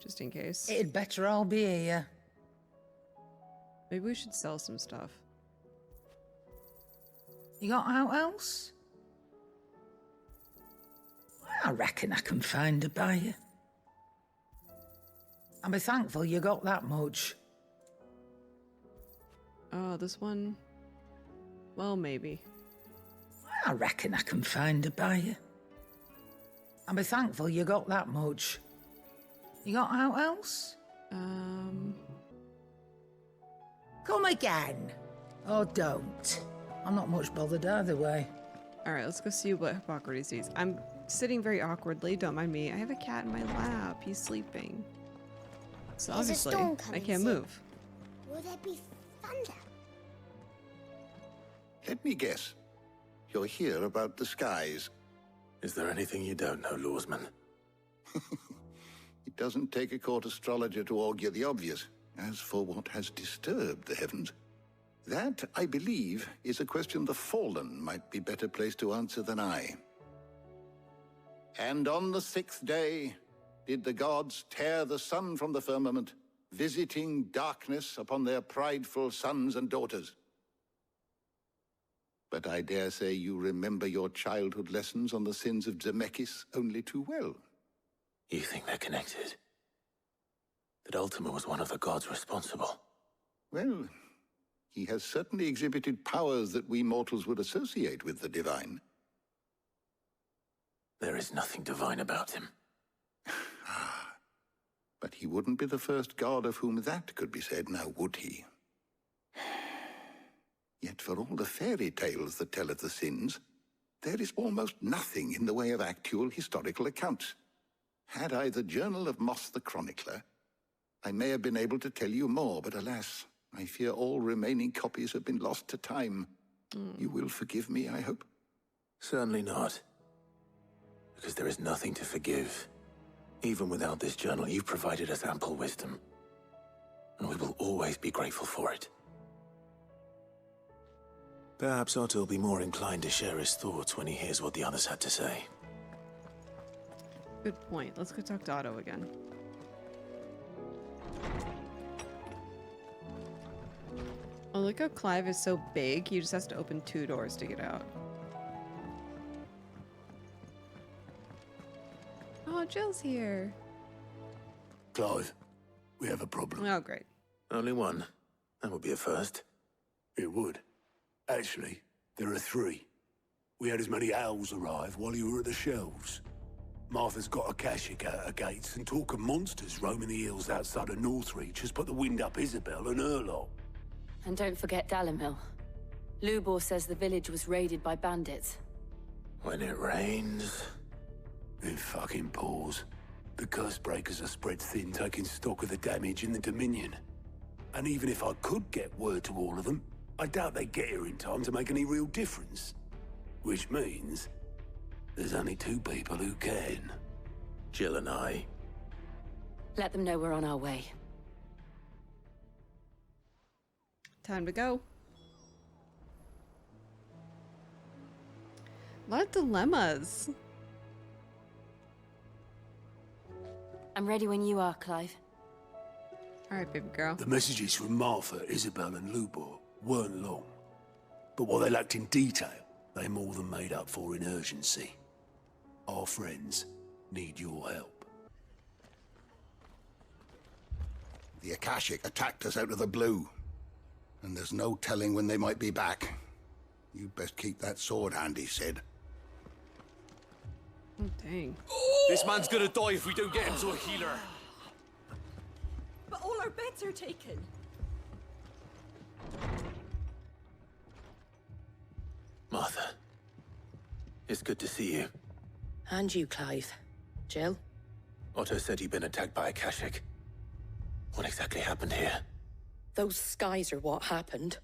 Just in case. It'd better all be here. Maybe we should sell some stuff. You got out else? I reckon I can find a buyer. I'll be thankful you got that much. Oh, this one? Well, maybe. I reckon I can find a buyer. I'll be thankful you got that much. You got out else? Come again. Or don't. I'm not much bothered either way. Alright, let's go see what Hippocrates sees. I'm sitting very awkwardly, don't mind me. I have a cat in my lap. He's sleeping. So There's obviously, a storm coming I can't soon. move. Will there be thunder? Let me guess. You're here about the skies. Is there anything you don't know, Lawsman? It doesn't take a court astrologer to augur the obvious. As for what has disturbed the heavens, that, I believe, is a question the Fallen might be better placed to answer than I. And on the 6th day did the gods tear the sun from the firmament, visiting darkness upon their prideful sons and daughters. But I dare say you remember your childhood lessons on the sins of Zemeckis only too well. You think they're connected? That Ultima was one of the gods responsible? Well, he has certainly exhibited powers that we mortals would associate with the divine. There is nothing divine about him. But he wouldn't be the first god of whom that could be said, now would he? Yet for all the fairy tales that tell of the sins, there is almost nothing in the way of actual historical accounts. Had I the Journal of Moss the Chronicler, I may have been able to tell you more, but alas, I fear all remaining copies have been lost to time. You will forgive me, I hope? Certainly not. Because there is nothing to forgive. Even without this journal, you've provided us ample wisdom. And we will always be grateful for it. Perhaps Otto will be more inclined to share his thoughts when he hears what the others had to say. Good point. Let's go talk to Otto again. Oh, look how Clive is so big. He just has to open 2 doors to get out. Oh, Jill's here. Clive, we have a problem. Oh, great. Only one. That would be a first. It would. Actually, there are 3. We had as many owls arrive while you were at the shelves. Martha's got a Akashic out her gates, and talk of monsters roaming the hills outside of Northreach has put the wind up Isabel and her lot. And don't forget Dalimil. Lubor says the village was raided by bandits. When it rains... It fucking pours. The curse breakers are spread thin, taking stock of the damage in the Dominion. And even if I could get word to all of them, I doubt they get here in time to make any real difference. Which means there's only 2 people who can. Jill and I. Let them know we're on our way. Time to go. A lot of dilemmas. I'm ready when you are, Clive. All right, baby girl. The messages from Martha, Isabel and Lubor weren't long. But what they lacked in detail, they more than made up for in urgency. Our friends need your help. The Akashic attacked us out of the blue. And there's no telling when they might be back. You'd best keep that sword handy, Sid. Oh, dang. This man's gonna die if we don't get him to a healer. But all our beds are taken. Martha. It's good to see you. And you, Clive. Jill? Otto said you'd been attacked by Akashic. What exactly happened here? Those skies are what happened.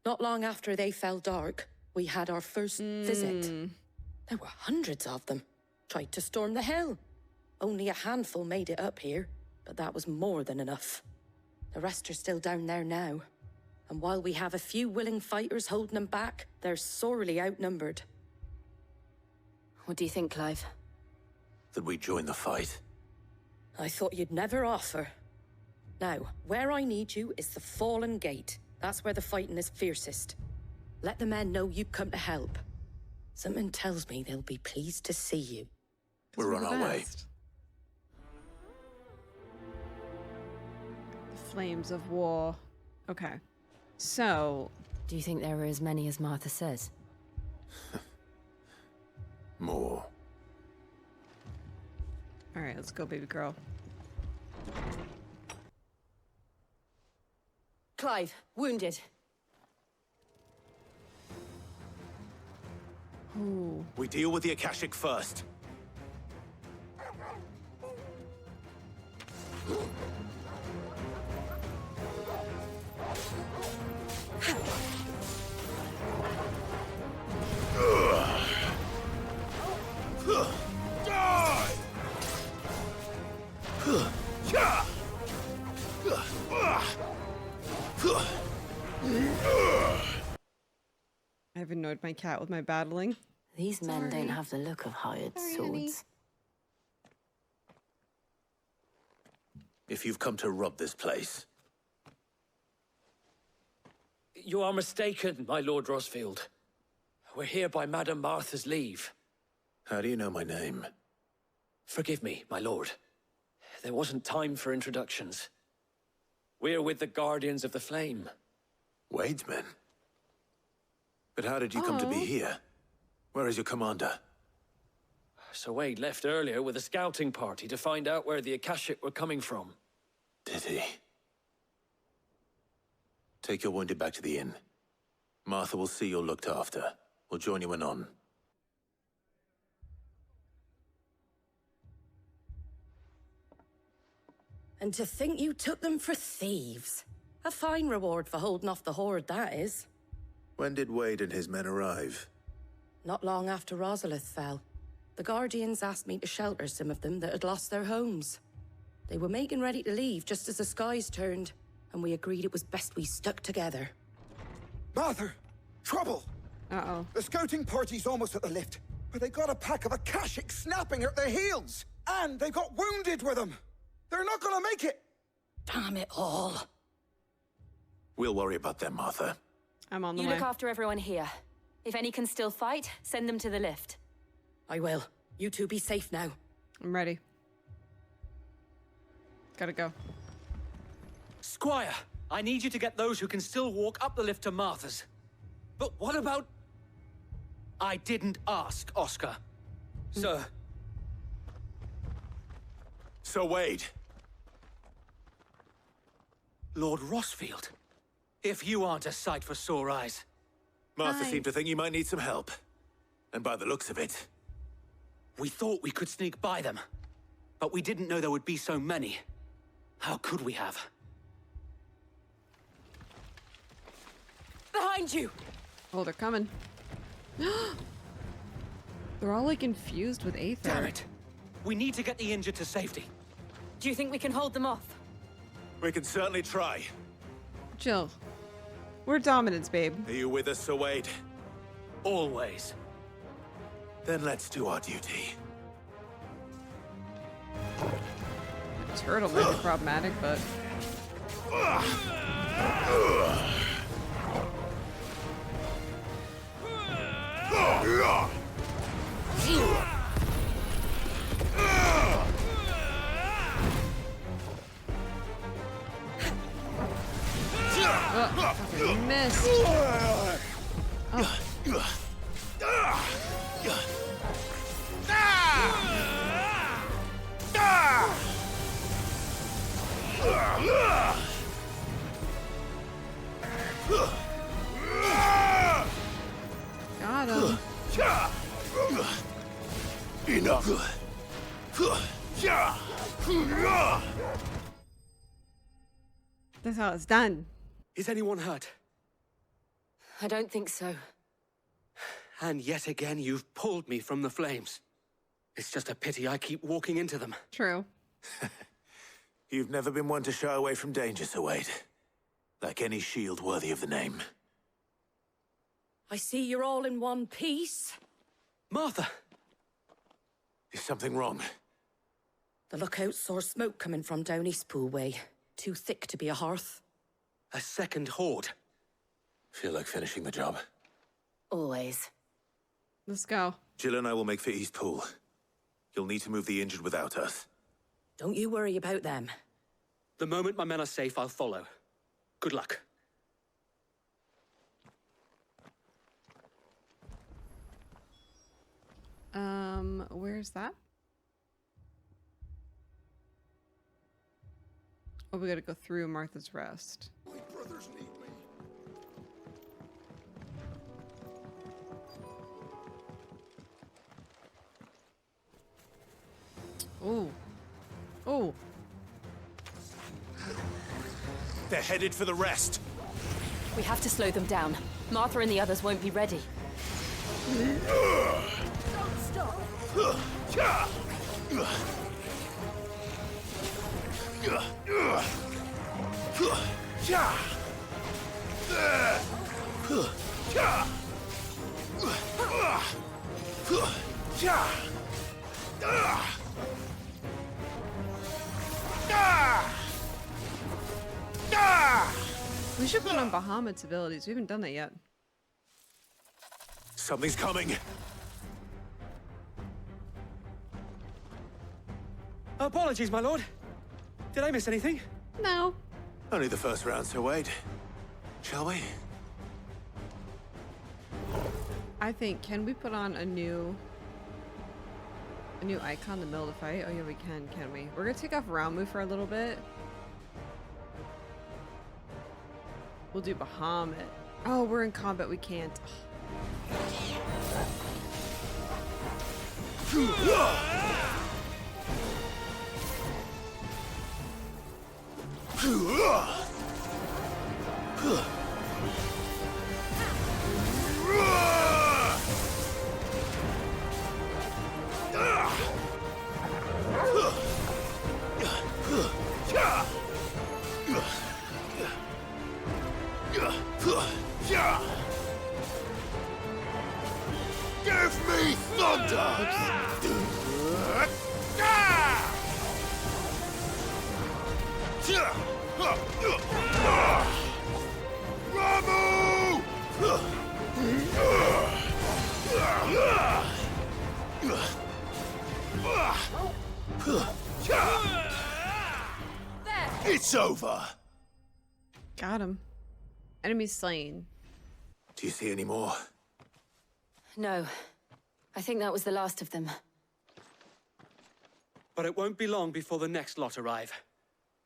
Not long after they fell dark, we had our first visit. There were hundreds of them. Tried to storm the hill. Only a handful made it up here, but that was more than enough. The rest are still down there now. And while we have a few willing fighters holding them back, they're sorely outnumbered. What do you think, Clive? That we join the fight. I thought you'd never offer. Now, where I need you is the Fallen Gate. That's where the fighting is fiercest. Let the men know you've come to help. Something tells me they'll be pleased to see you. We're on our way. The flames of war. Okay. So... Do you think there are as many as Martha says? More. Alright, let's go, baby girl. Clive, wounded. Ooh. We deal with the Akashic first. I've annoyed my cat with my battling. These men don't have the look of hired swords. If you've come to rob this place... You are mistaken, my Lord Rosfield. We're here by Madame Martha's leave. How do you know my name? Forgive me, my lord. There wasn't time for introductions. We're with the Guardians of the Flame. Wade's men? But how did you come to be here? Where is your commander? Sir Wade left earlier with a scouting party to find out where the Akashic were coming from. Did he? Take your wounded back to the inn. Martha will see you're looked after. We'll join you anon. And to think you took them for thieves. A fine reward for holding off the horde, that is. When did Wade and his men arrive? Not long after Rosalith fell. The Guardians asked me to shelter some of them that had lost their homes. They were making ready to leave just as the skies turned, and we agreed it was best we stuck together. Martha! Trouble! Uh-oh. The scouting party's almost at the lift, but they got a pack of Akashic snapping at their heels! And they got wounded with them! They're not gonna make it! Damn it all. We'll worry about them, Martha. I'm on the You way. look after everyone here. If any can still fight, send them to the lift. I will. You two be safe now. I'm ready. Gotta go. Squire, I need you to get those who can still walk up the lift to Martha's. But what about... I didn't ask, Oscar. Sir. Sir Wade. Lord Rossfield. If you aren't a sight for sore eyes. Martha seemed to think you might need some help. And by the looks of it... We thought we could sneak by them. But we didn't know there would be so many. How could we have? Behind you! Oh, they're coming. They're all like infused with aether. Damn it. We need to get the injured to safety. Do you think we can hold them off? We can certainly try. Jill. We're dominants, babe. Are you with us, Sir Wade? Always. Then let's do our duty. Turtle might be problematic, but... Fucking missed. Oh. Got him. Enough. That's how it's done. Is anyone hurt? I don't think so. And yet again, you've pulled me from the flames. It's just a pity I keep walking into them. True. You've never been one to shy away from danger, Sir Wade. Like any shield worthy of the name. I see you're all in one piece. Martha! Is something wrong? The lookout saw smoke coming from down Eastpool way. Too thick to be a hearth. A second horde. Feel like finishing the job. Always. Let's go. Jill and I will make for Eastpool. You'll need to move the injured without us. Don't you worry about them. The moment my men are safe, I'll follow. Good luck. Where's that? Oh, we gotta go through Martha's Rest. My brothers need me. Oh. Oh. They're headed for the rest. We have to slow them down. Martha and the others won't be ready. Don't stop! We should put on Bahamut's abilities. We haven't done that yet. Something's coming. Apologies, my lord. Did I miss anything? No. Only the first round, Sir Wade. Shall we? I think, can we put on a new icon in the middle of the fight? Oh yeah, we can we? We're gonna take off round move for a little bit. We'll do Bahamut. Oh, we're in combat. We can't. Give me thunder! Ramu! It's over! Got him. Enemy slain. Do you see any more? No. I think that was the last of them. But it won't be long before the next lot arrive.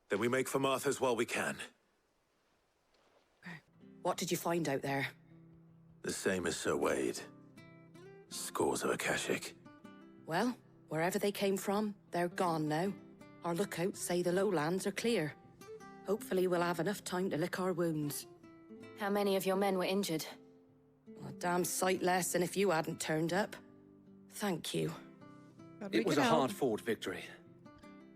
Then we make for Martha's while we can. What did you find out there? The same as Sir Wade. Scores of Akashic. Well, wherever they came from, they're gone now. Our lookouts say the lowlands are clear. Hopefully we'll have enough time to lick our wounds. How many of your men were injured? A damn sight less than if you hadn't turned up. Thank you. It was a hard-fought victory.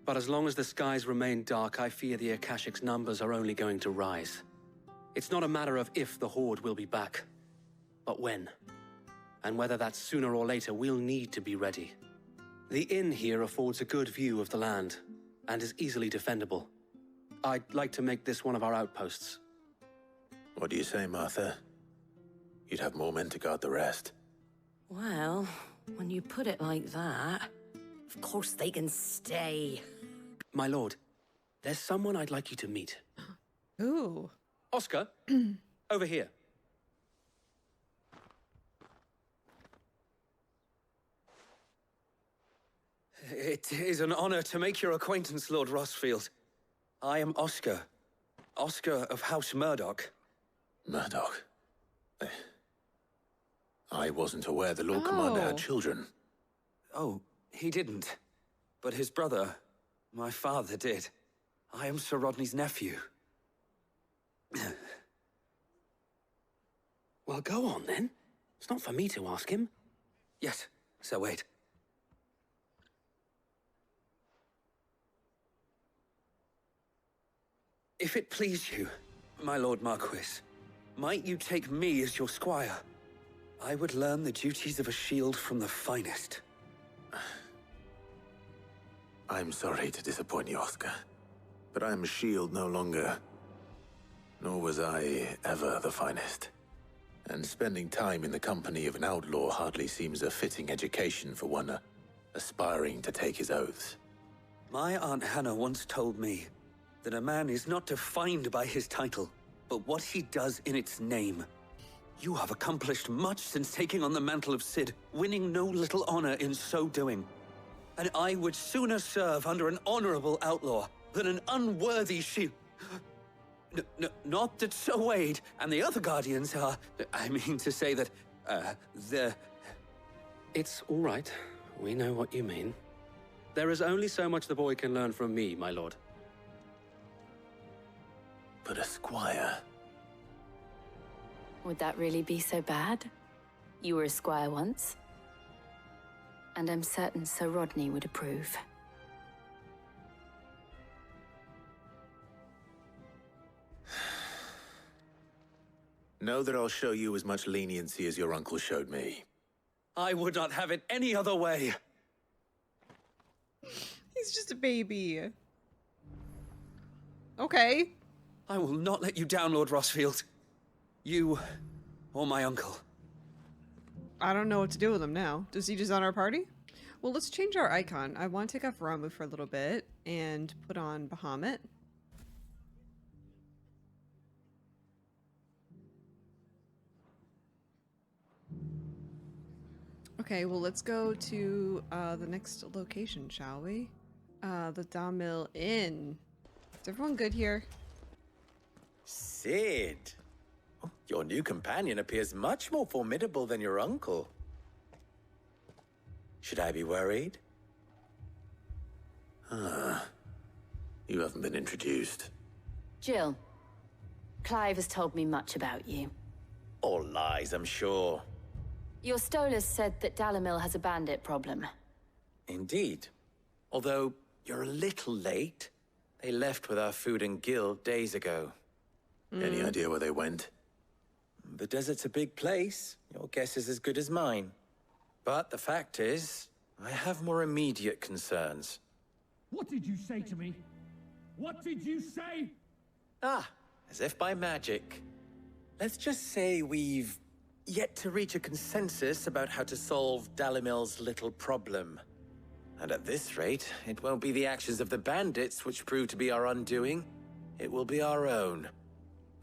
But as long as the skies remain dark, I fear the Akashic's numbers are only going to rise. It's not a matter of if the Horde will be back, but when. And whether that's sooner or later, we'll need to be ready. The inn here affords a good view of the land, and is easily defendable. I'd like to make this one of our outposts. What do you say, Martha? You'd have more men to guard the rest. Well, when you put it like that, of course they can stay. My lord, there's someone I'd like you to meet. Ooh. Oscar, over here. It is an honor to make your acquaintance, Lord Rossfield. I am Oscar. Oscar of House Murdoch. Murdoch? I wasn't aware the Lord Commander had children. Oh, he didn't. But his brother, my father, did. I am Sir Rodney's nephew. Well, go on then. It's not for me to ask him. Yes, Sir Wade. If it please you, my Lord Marquis, might you take me as your squire? I would learn the duties of a shield from the finest. I'm sorry to disappoint you, Oscar, but I am a shield no longer. Nor was I ever the finest. And spending time in the company of an outlaw hardly seems a fitting education for one aspiring to take his oaths. My Aunt Hannah once told me that a man is not defined by his title, but what he does in its name. You have accomplished much since taking on the mantle of Cid, winning no little honor in so doing. And I would sooner serve under an honorable outlaw than an unworthy shield. Not that Sir Wade and the other Guardians are... I mean to say that, they're... It's all right. We know what you mean. There is only so much the boy can learn from me, my lord. But a squire... Would that really be so bad? You were a squire once. And I'm certain Sir Rodney would approve. Know that I'll show you as much leniency as your uncle showed me. I would not have it any other way. He's just a baby. Okay. I will not let you down, Lord Rossfield. You or my uncle. I don't know what to do with him now. Does he just on our party? Well, let's change our icon. I want to take off Ramu for a little bit and put on Bahamut. Okay, well, let's go to the next location, shall we? The Damil Inn. Is everyone good here? Cid, Your new companion appears much more formidable than your uncle. Should I be worried? You haven't been introduced. Jill, Clive has told me much about you. All lies, I'm sure. Your Stolas said that Dalamil has a bandit problem. Indeed. Although, you're a little late. They left with our food and guild days ago. Any idea where they went? The desert's a big place. Your guess is as good as mine. But the fact is, I have more immediate concerns. What did you say to me? What did you say? As if by magic. Let's just say we've yet to reach a consensus about how to solve Dalamil's little problem. And at this rate, it won't be the actions of the bandits which prove to be our undoing. It will be our own.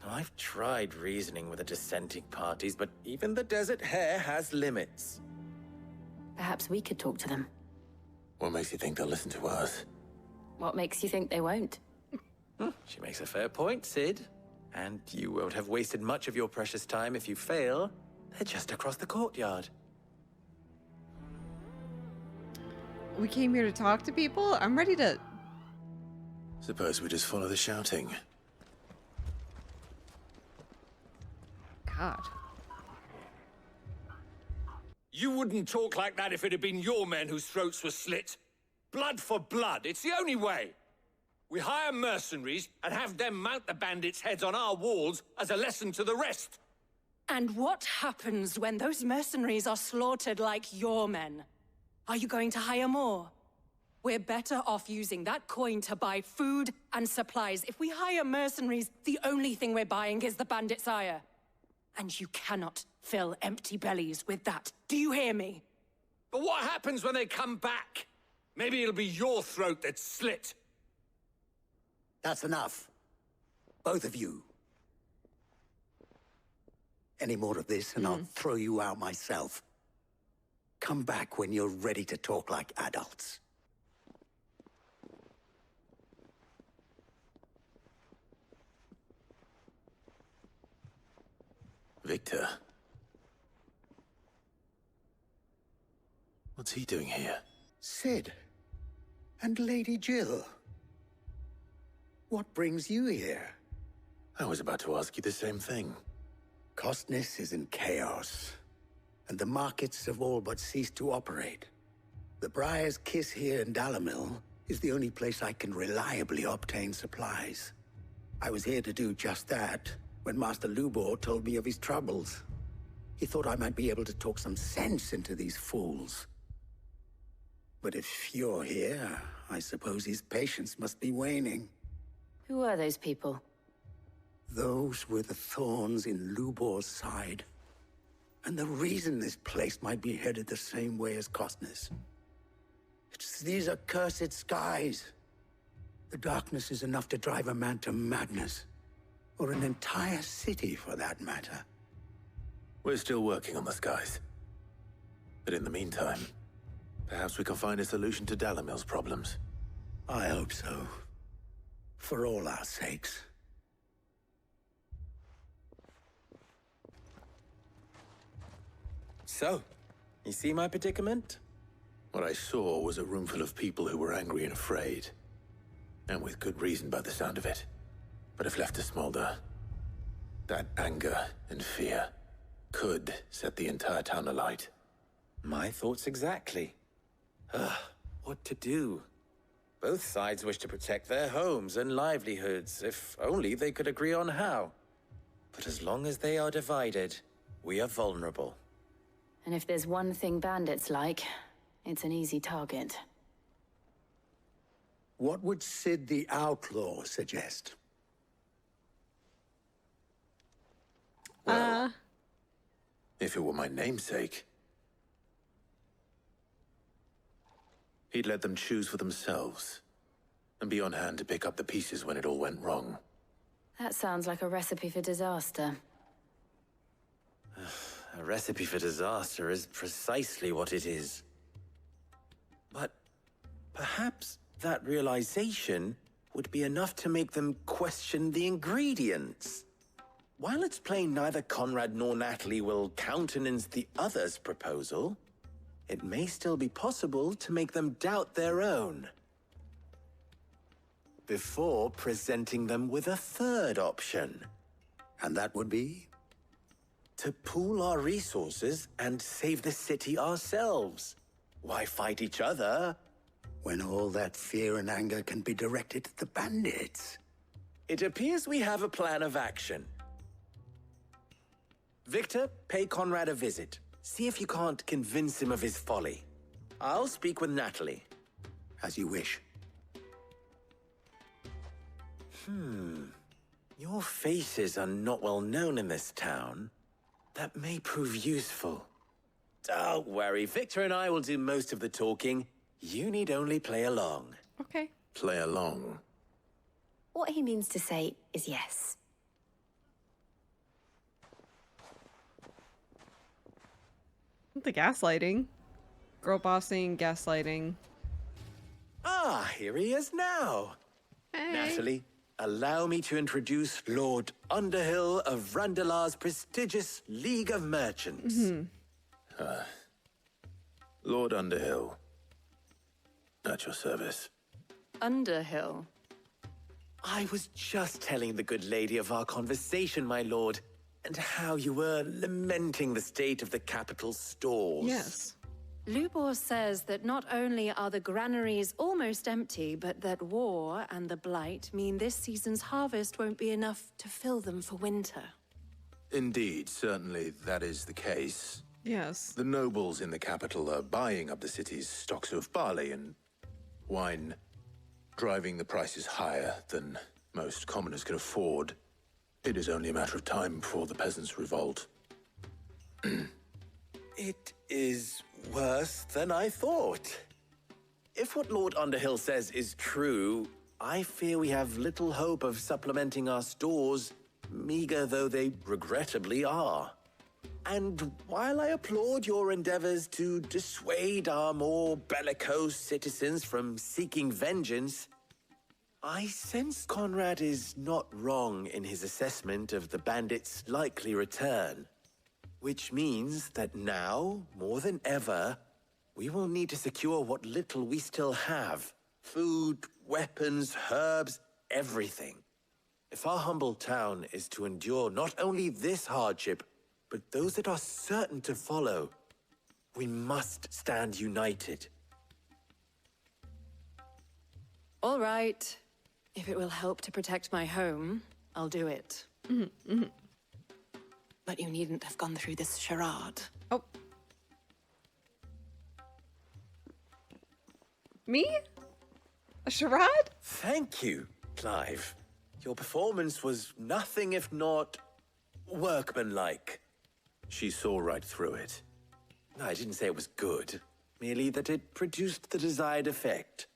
I've tried reasoning with the dissenting parties, but even the Desert Hare has limits. Perhaps we could talk to them. What makes you think they'll listen to us? What makes you think they won't? She makes a fair point, Sid. And you won't have wasted much of your precious time if you fail. They're just across the courtyard. We came here to talk to people? I'm ready to... Suppose we just follow the shouting. God. You wouldn't talk like that if it had been your men whose throats were slit. Blood for blood, it's the only way. We hire mercenaries and have them mount the bandits' heads on our walls as a lesson to the rest. And what happens when those mercenaries are slaughtered like your men? Are you going to hire more? We're better off using that coin to buy food and supplies. If we hire mercenaries, the only thing we're buying is the bandits' ire. And you cannot fill empty bellies with that. Do you hear me? But what happens when they come back? Maybe it'll be your throat that's slit. That's enough. Both of you. Any more of this and I'll throw you out myself. Come back when you're ready to talk like adults. Victor. What's he doing here? Sid. And Lady Jill. What brings you here? I was about to ask you the same thing. Costness is in chaos, and the markets have all but ceased to operate. The Briar's Kiss here in Dalamil is the only place I can reliably obtain supplies. I was here to do just that when Master Lubor told me of his troubles. He thought I might be able to talk some sense into these fools. But if you're here, I suppose his patience must be waning. Who are those people? Those were the thorns in Lubor's side. And the reason this place might be headed the same way as Costness. It's these accursed skies. The darkness is enough to drive a man to madness. Or an entire city, for that matter. We're still working on the skies. But in the meantime, perhaps we can find a solution to Dalamil's problems. I hope so. For all our sakes. So, you see my predicament? What I saw was a room full of people who were angry and afraid. And with good reason by the sound of it. But if left to smolder, that anger and fear could set the entire town alight. My thoughts exactly. What to do? Both sides wish to protect their homes and livelihoods, if only they could agree on how. But as long as they are divided, we are vulnerable. And if there's one thing bandits like, it's an easy target. What would Sid the Outlaw suggest? Well, if it were my namesake, he'd let them choose for themselves, and be on hand to pick up the pieces when it all went wrong. That sounds like a recipe for disaster. A recipe for disaster is precisely what it is. But perhaps that realization would be enough to make them question the ingredients. while it's plain neither Conrad nor Natalie will countenance the other's proposal, it may still be possible to make them doubt their own before presenting them with a third option. And that would be? To pool our resources and save the city ourselves. Why fight each other when all that fear and anger can be directed at the bandits? It appears we have a plan of action. Victor, pay Conrad a visit. See if you can't convince him of his folly. I'll speak with Natalie. As you wish. Your faces are not well known in this town. That may prove useful. Don't worry, Victor and I will do most of the talking. You need only play along. Okay. Play along. What he means to say is yes. The gaslighting. Girl bossing, gaslighting. Ah, here he is now. Hey. Natalie, allow me to introduce Lord Underhill of Randalar's prestigious League of Merchants. Lord Underhill. At your service. Underhill? I was just telling the good lady of our conversation, my lord, and how you were lamenting the state of the capital's stores. Yes. Lubor says that not only are the granaries almost empty, but that war and the Blight mean this season's harvest won't be enough to fill them for winter. Indeed, certainly that is the case. Yes. The nobles in the capital are buying up the city's stocks of barley and wine, driving the prices higher than most commoners can afford. It is only a matter of time before the peasants revolt. It is worse than I thought. If what Lord Underhill says is true, I fear we have little hope of supplementing our stores, meager though they regrettably are. And while I applaud your endeavors to dissuade our more bellicose citizens from seeking vengeance, I sense Conrad is not wrong in his assessment of the bandits' likely return. Which means that now, more than ever, we will need to secure what little we still have. Food, weapons, herbs, everything. If our humble town is to endure not only this hardship, but those that are certain to follow, we must stand united. All right. If it will help to protect my home, I'll do it. But you needn't have gone through this charade. Oh. Me? A charade? Thank you, Clive. Your performance was nothing if not workmanlike. She saw right through it. No, I didn't say it was good. Merely that it produced the desired effect.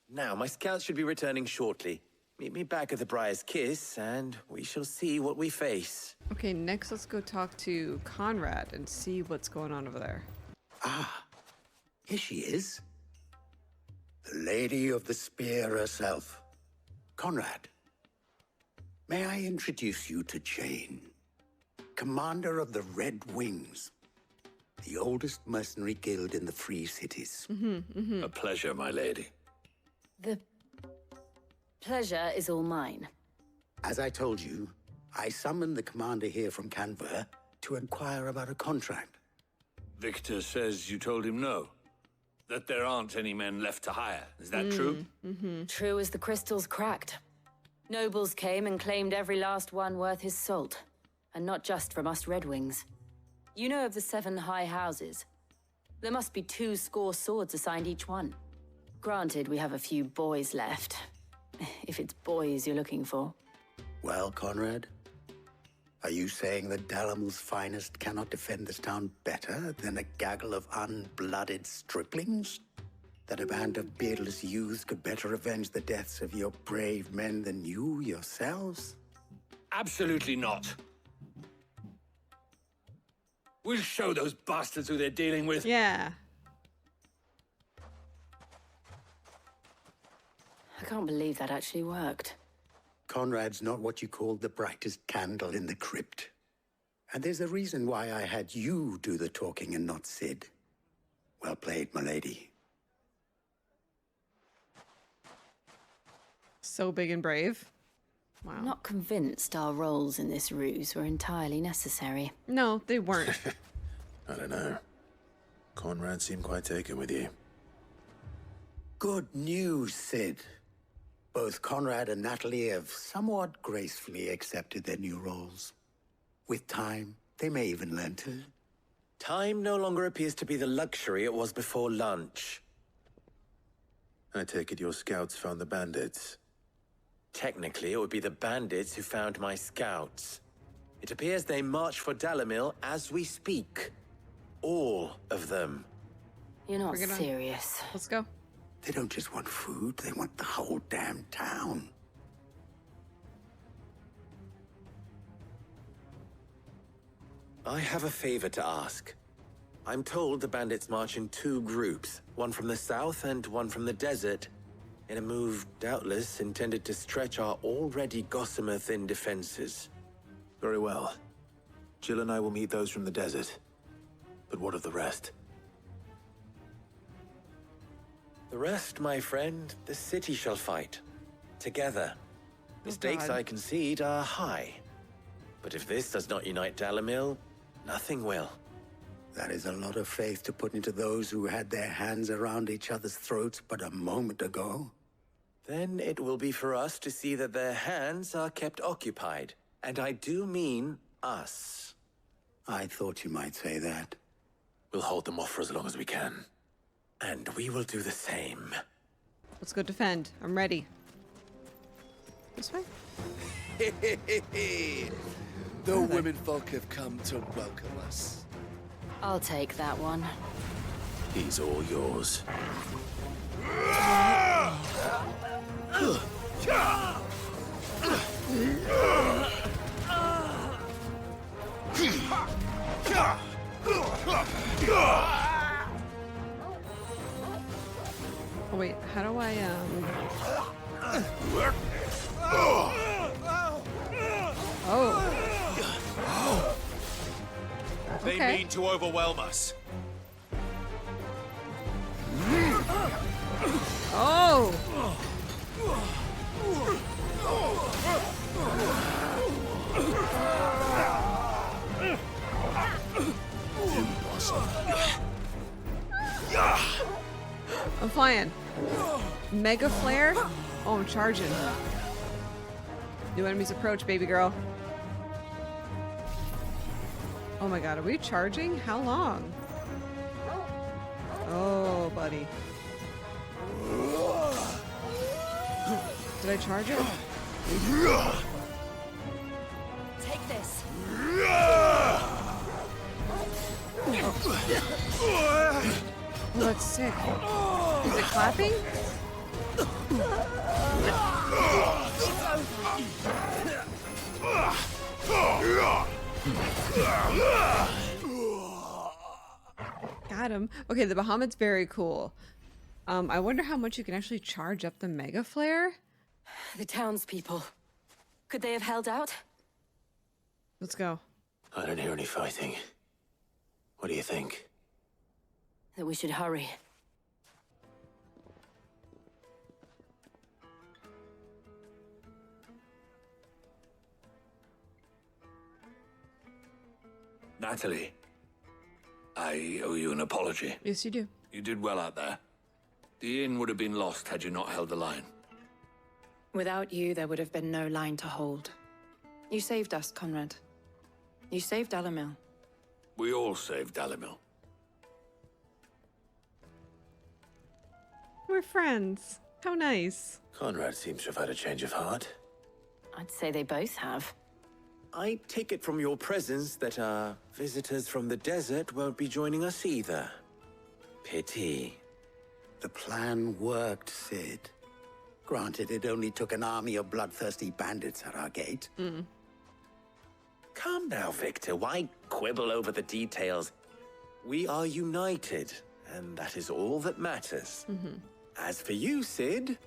Now, my scouts should be returning shortly. Meet me back at the Briar's Kiss, and we shall see what we face. Okay, next let's go talk to Conrad and see what's going on over there. Ah, here she is. The Lady of the Spear herself. Conrad, may I introduce you to Jane, commander of the Red Wings, the oldest mercenary guild in the Free Cities. A pleasure, my lady. The pleasure is all mine. As I told you, I summoned the commander here from Canver to inquire about a contract. Victor says you told him no. That there aren't any men left to hire. Is that true? True as the crystals cracked. Nobles came and claimed every last one worth his salt. And not just from us Red Wings. You know of the 7 high houses. There must be 2 swords assigned each one. Granted, we have a few boys left. If it's boys you're looking for. Well, Conrad, are you saying that Dalamil's finest cannot defend this town better than a gaggle of unblooded striplings? That a band of beardless youths could better avenge the deaths of your brave men than you yourselves? Absolutely not. We'll show those bastards who they're dealing with. Yeah. I can't believe that actually worked. Conrad's not what you call the brightest candle in the crypt. And there's a reason why I had you do the talking and not Sid. Well played, my lady. So big and brave. Wow. I'm not convinced our roles in this ruse were entirely necessary. No, they weren't. I don't know. Conrad seemed quite taken with you. Good news, Sid. Both Conrad and Natalie have somewhat gracefully accepted their new roles. With time, they may even learn to. Time no longer appears to be the luxury it was before lunch. I take it your scouts found the bandits. Technically, it would be the bandits who found my scouts. It appears they march for Dalimil as we speak. All of them. You're not serious. Let's go. They don't just want food, they want the whole damn town. I have a favor to ask. I'm told the bandits march in 2 groups, one from the south and one from the desert, in a move doubtless intended to stretch our already gossamer-thin defenses. Very well. Jill and I will meet those from the desert. But what of the rest? The rest, my friend, the city shall fight. Together. The stakes I concede are high. But if this does not unite Dalimil, nothing will. That is a lot of faith to put into those who had their hands around each other's throats but a moment ago. Then it will be for us to see that their hands are kept occupied. And I do mean us. I thought you might say that. We'll hold them off for as long as we can. And we will do the same. Let's go defend. I'm ready. This way? The womenfolk have come to welcome us. I'll take that one. He's all yours. Oh wait, how do I Oh. They Okay. mean to overwhelm us. Oh. I'm flying. Mega flare? Oh, I'm charging. New enemies approach, baby girl. Oh my god, are we charging? How long? Oh, buddy. Did I charge it? Take this. Oh, that's sick. Is it clapping? Got him. Okay, the Bahamut's very cool. I wonder how much you can actually charge up the Mega Flare. The townspeople. Could they have held out? Let's go. I don't hear any fighting. What do you think? That we should hurry. Natalie, I owe you an apology. Yes, you do. You did well out there. The inn would have been lost had you not held the line. Without you, there would have been no line to hold. You saved us, Conrad. You saved Dalimil. We all saved Dalimil. We're friends. How nice. Conrad seems to have had a change of heart. I'd say they both have. I take it from your presence that our visitors from the desert won't be joining us either. Pity. The plan worked, Sid. Granted, it only took an army of bloodthirsty bandits at our gate. Calm now, Victor. Why quibble over the details? We are united, and that is all that matters. As for you, Sid,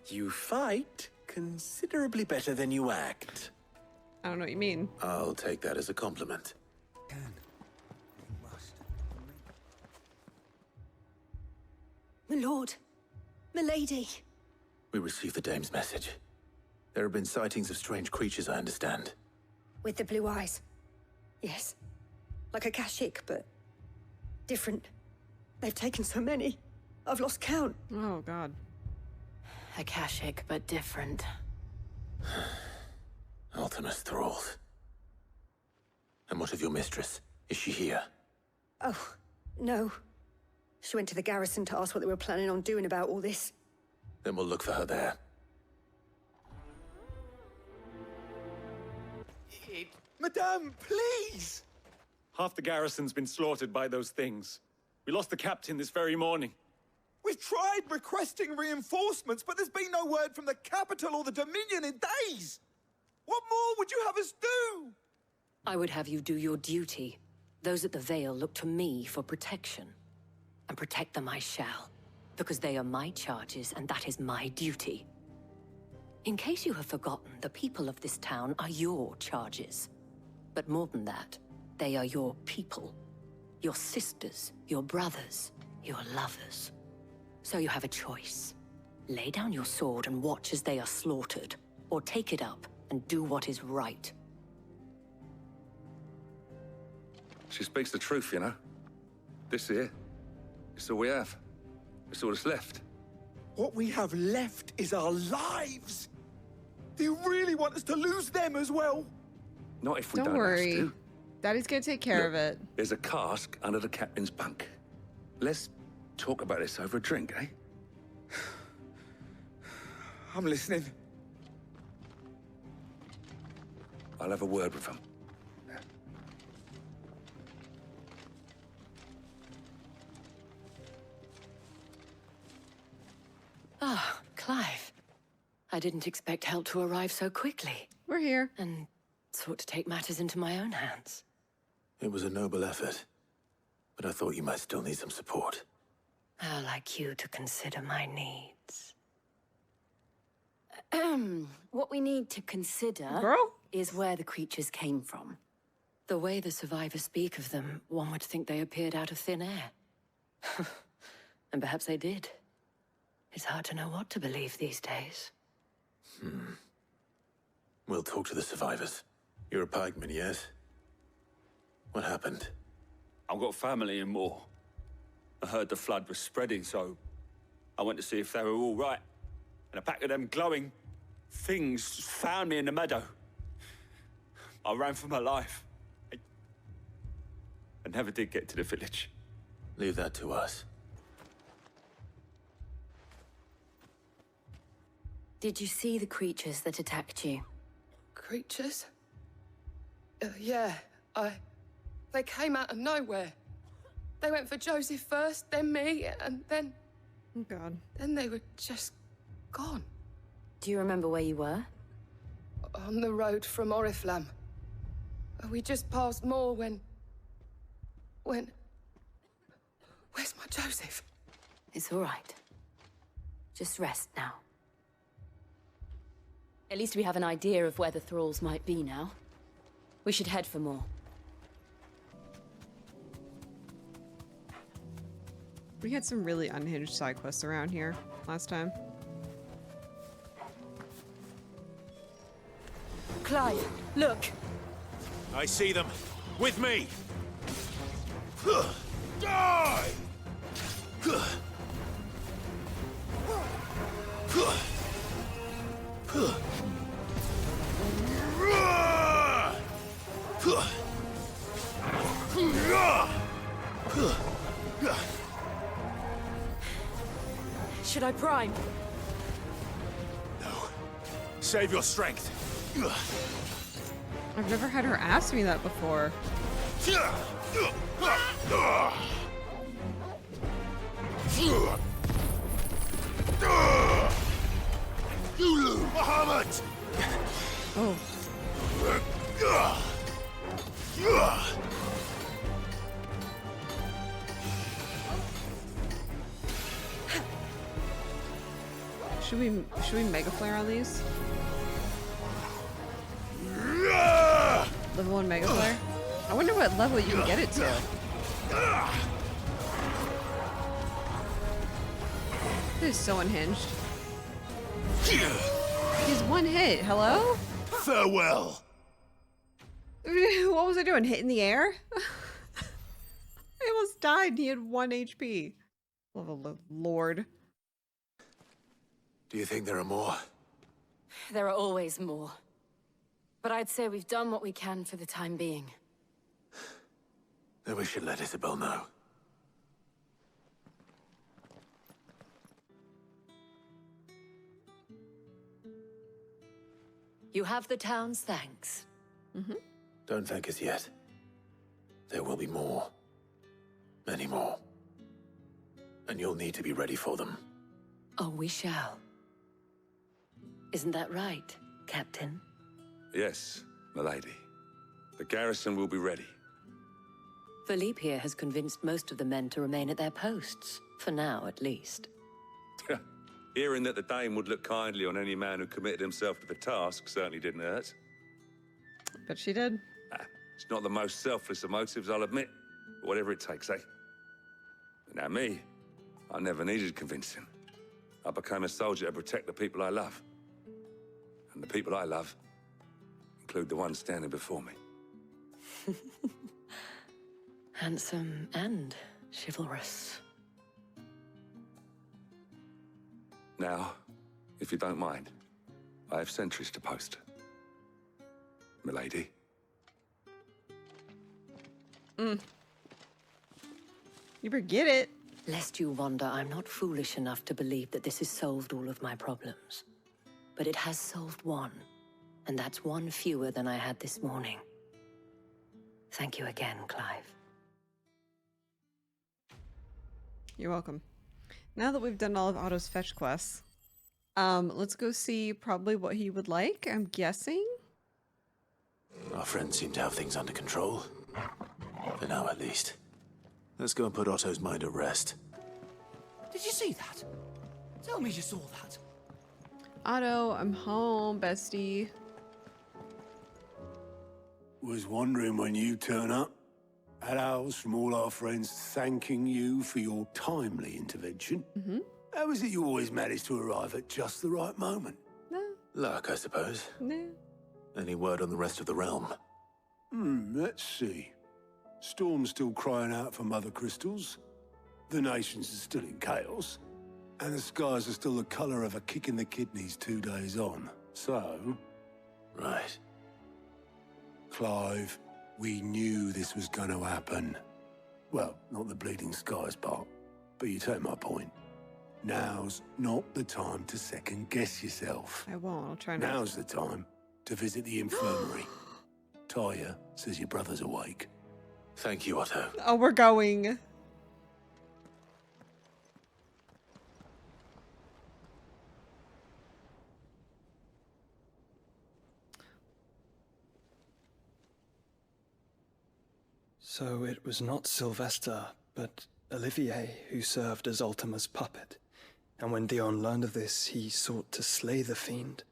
you fight considerably better than you act. I don't know what you mean. I'll take that as a compliment. My lord. Milady. We received the dame's message. There have been sightings of strange creatures, I understand. With the blue eyes. Yes. Like a Kashik, but different. They've taken so many. I've lost count. Oh, God. Akashic, but different. Ultima's thralls. And what of your mistress? Is she here? Oh, no. She went to the garrison to ask what they were planning on doing about all this. Then we'll look for her there. Madame, please! Half the garrison's been slaughtered by those things. We lost the captain this very morning. We've tried requesting reinforcements, but there's been no word from the capital or the Dominion in days! What more would you have us do? I would have you do your duty. Those at the Vale look to me for protection. And protect them I shall. Because they are my charges, and that is my duty. In case you have forgotten, the people of this town are your charges. But more than that, they are your people. Your sisters, your brothers, your lovers. So you have a choice. Lay down your sword and watch as they are slaughtered, or take it up and do what is right. She speaks the truth, you know. This here, it's all we have. It's all that's left. What we have left is our lives! Do you really want us to lose them as well? Not if we Don't don't worry. have to. Daddy's gonna take care of it. There's a cask under the captain's bunk. Let's talk about this over a drink, eh? I'm listening. I'll have a word with him. Ah, Clive. I didn't expect help to arrive so quickly. We're here. And sought to take matters into my own hands. It was a noble effort, but I thought you might still need some support. How like you to consider my needs. What we need to consider is where the creatures came from. The way the survivors speak of them, one would think they appeared out of thin air. And perhaps they did. It's hard to know what to believe these days. We'll talk to the survivors. You're a pikeman, yes? What happened? I've got family in Moor. I heard the flood was spreading, so I went to see if they were all right. And a pack of them glowing things found me in the meadow. I ran for my life. I never did get to the village. Leave that to us. Did you see the creatures that attacked you? Creatures? Yeah, They came out of nowhere. They went for Joseph first, then me, and then... Oh, God. Then they were just gone. Do you remember where you were? On the road from Oriflamme. We just passed Moor when... Where's my Joseph? It's all right. Just rest now. At least we have an idea of where the thralls might be now. We should head for more. We had some really unhinged side quests around here last time. Clive, look! I see them. With me! Die! Should I prime? No. Save your strength. I've never had her ask me that before. Yulu, Bahamut! Oh. Should we mega flare on these? Level 1 mega flare? I wonder what level you can get it to. This is so unhinged. He's one hit. Hello? Farewell. What was I doing? Hitting the air? I almost died. He had 1 HP. Oh, Lord. Do you think there are more? There are always more. But I'd say we've done what we can for the time being. Then we should let Isabel know. You have the town's thanks. Don't thank us yet. There will be more. Many more. And you'll need to be ready for them. Oh, we shall. Isn't that right, Captain? Yes, milady. The garrison will be ready. Philippe here has convinced most of the men to remain at their posts. For now, at least. Hearing that the Dame would look kindly on any man who committed himself to the task certainly didn't hurt. But she did. It's not the most selfless of motives, I'll admit. But whatever it takes, eh? Now me, I never needed convincing. I became a soldier to protect the people I love. And the people I love include the ones standing before me. Handsome and chivalrous. Now, if you don't mind, I have sentries to post. Milady. You forget it. Lest you wonder, I'm not foolish enough to believe that this has solved all of my problems. But it has solved one, and that's one fewer than I had this morning. Thank you again, Clive. You're welcome. Now that we've done all of Otto's fetch quests, let's go see probably what he would like, I'm guessing. Our friends seem to have things under control. For now, at least. Let's go and put Otto's mind at rest. Did you see that? Tell me you saw that. Otto, I'm home, bestie. Was wondering when you turn up. Had owls from all our friends thanking you for your timely intervention. How is it you always manage to arrive at just the right moment? Luck, I suppose. No. Any word on the rest of the realm? Let's see. Storm's still crying out for mother crystals. The nations are still in chaos. And the skies are still the colour of a kick in the kidneys 2 days on. So... Right. Clive, we knew this was going to happen. Well, not the bleeding skies part, but you take my point. Now's not the time to second-guess yourself. I won't, I'll try not. Now's the time to visit the infirmary. Taya says your brother's awake. Thank you, Otto. Oh, we're going. So it was not Sylvester, but Olivier who served as Ultima's puppet. And when Dion learned of this, he sought to slay the fiend.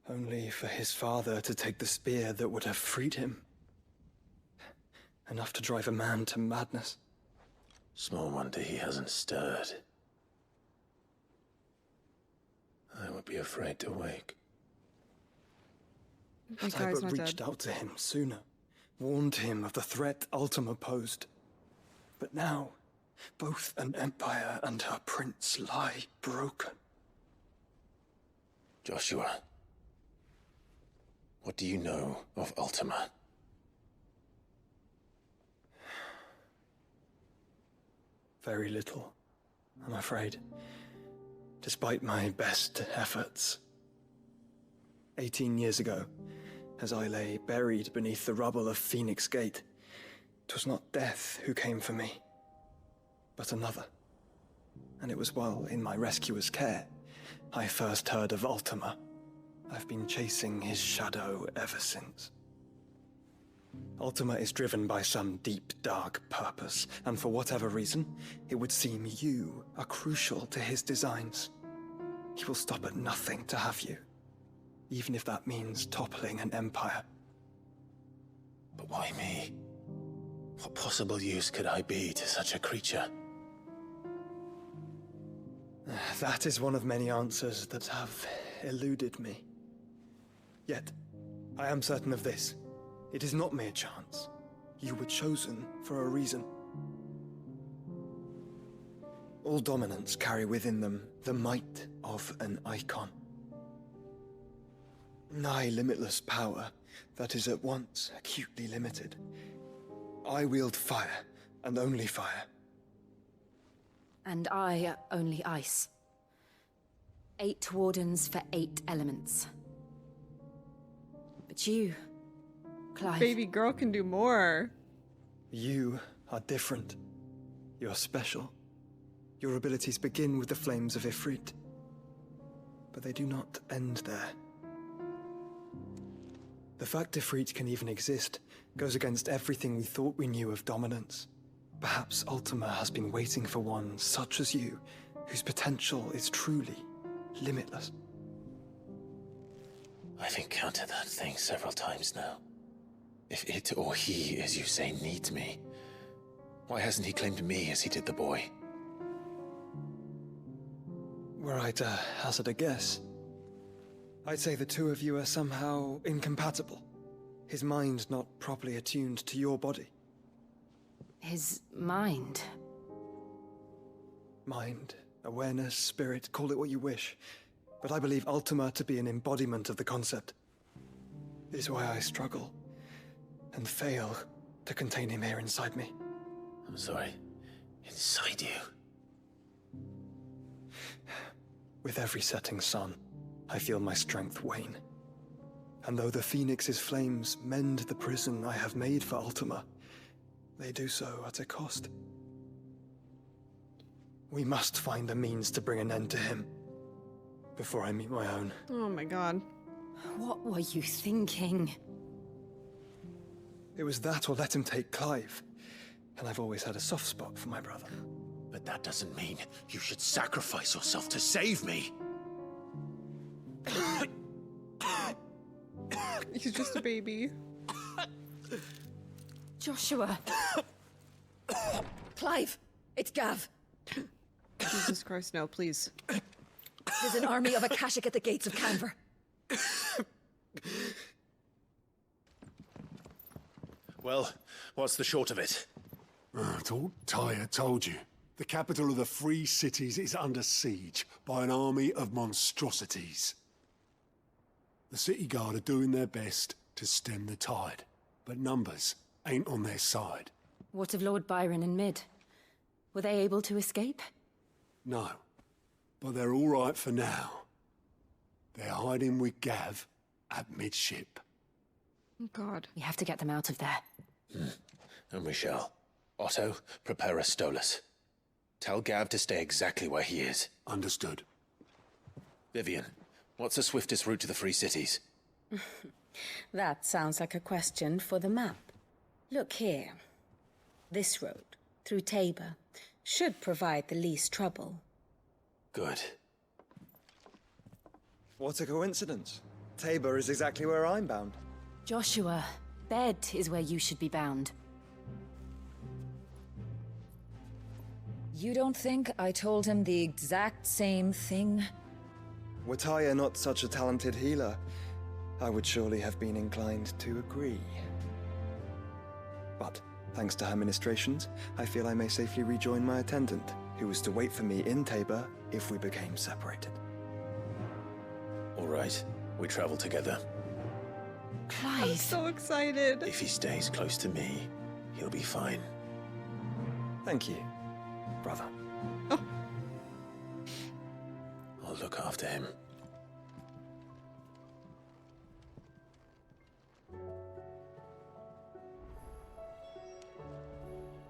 Only for his father to take the spear that would have freed him. Enough to drive a man to madness. Small wonder he hasn't stirred. I would be afraid to wake. Had I but reached out to him sooner, warned him of the threat Ultima posed. But now, both an empire and her prince lie broken. Joshua, what do you know of Ultima? Very little, I'm afraid. Despite my best efforts. 18 years ago, as I lay buried beneath the rubble of Phoenix Gate, 'twas not death who came for me, but another. And it was while in my rescuer's care, I first heard of Ultima. I've been chasing his shadow ever since. Ultima is driven by some deep, dark purpose, and for whatever reason, it would seem you are crucial to his designs. He will stop at nothing to have you, even if that means toppling an empire. But why me? What possible use could I be to such a creature? That is one of many answers that have eluded me. Yet, I am certain of this. It is not mere chance. You were chosen for a reason. All dominants carry within them the might of an icon. Nigh limitless power that is at once acutely limited. I wield fire, and only fire. And I only ice. 8 wardens for 8 elements. But you, Clive... Baby girl can do more. You are different. You're special. Your abilities begin with the flames of Ifrit. But they do not end there. The fact Ifrit can even exist goes against everything we thought we knew of dominance. Perhaps Ultima has been waiting for one such as you, whose potential is truly limitless. I've encountered that thing several times now. If it or he, as you say, needs me, why hasn't he claimed me as he did the boy? Were I to hazard a guess, I'd say the two of you are somehow incompatible. His mind not properly attuned to your body. His mind? Mind, awareness, spirit, call it what you wish. But I believe Ultima to be an embodiment of the concept. This is why I struggle and fail to contain him here inside me. I'm sorry. Inside you? With every setting sun, I feel my strength wane. And though the Phoenix's flames mend the prison I have made for Ultima, they do so at a cost. We must find a means to bring an end to him before I meet my own. Oh my god. What were you thinking? It was that or let him take Clive. And I've always had a soft spot for my brother. But that doesn't mean you should sacrifice yourself to save me. He's just a baby. Joshua. Clive, it's Gav. Jesus Christ, no, please. There's an army of Akashic at the gates of Canver. Well, what's the short of it? Tyre told you. The capital of the Free Cities is under siege by an army of monstrosities. The City Guard are doing their best to stem the tide, but numbers ain't on their side. What of Lord Byron and Mid? Were they able to escape? No, but they're all right for now. They're hiding with Gav at midship. Oh God. We have to get them out of there. And we shall. Otto, prepare a Stolas. Tell Gav to stay exactly where he is. Understood. Vivian, what's the swiftest route to the Free Cities? That sounds like a question for the map. Look here. This road, through Tabor, should provide the least trouble. Good. What a coincidence. Tabor is exactly where I'm bound. Joshua, bed is where you should be bound. You don't think I told him the exact same thing? Were Tyre not such a talented healer, I would surely have been inclined to agree. But, thanks to her ministrations, I feel I may safely rejoin my attendant, who was to wait for me in Tabor if we became separated. All right, we travel together. Clive! I'm so excited! If he stays close to me, he'll be fine. Thank you, brother. Oh. I'll look after him.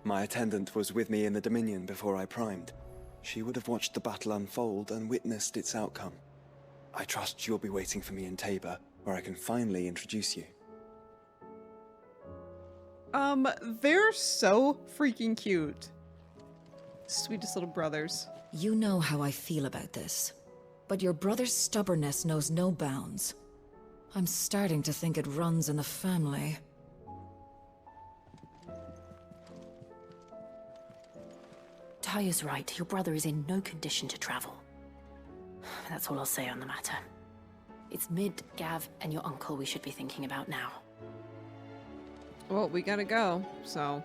My attendant was with me in the Dominion before I primed. She would have watched the battle unfold and witnessed its outcome. I trust you'll be waiting for me in Tabor, where I can finally introduce you. They're so freaking cute. Sweetest little brothers. You know how I feel about this, but your brother's stubbornness knows no bounds. I'm starting to think it runs in the family. Ty is right. Your brother is in no condition to travel. That's all I'll say on the matter. It's Mid, Gav, and your uncle we should be thinking about now. Well, we gotta go, so...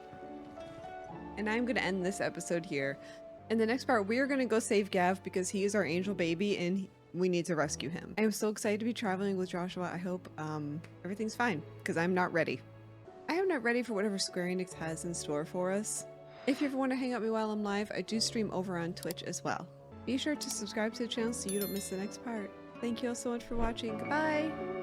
And I'm gonna end this episode here. In the next part, we are gonna go save Gav because he is our angel baby and we need to rescue him. I am so excited to be traveling with Joshua. I hope everything's fine, because I'm not ready. I am not ready for whatever Square Enix has in store for us. If you ever want to hang out with me while I'm live, I do stream over on Twitch as well. Be sure to subscribe to the channel so you don't miss the next part. Thank you all so much for watching. Goodbye!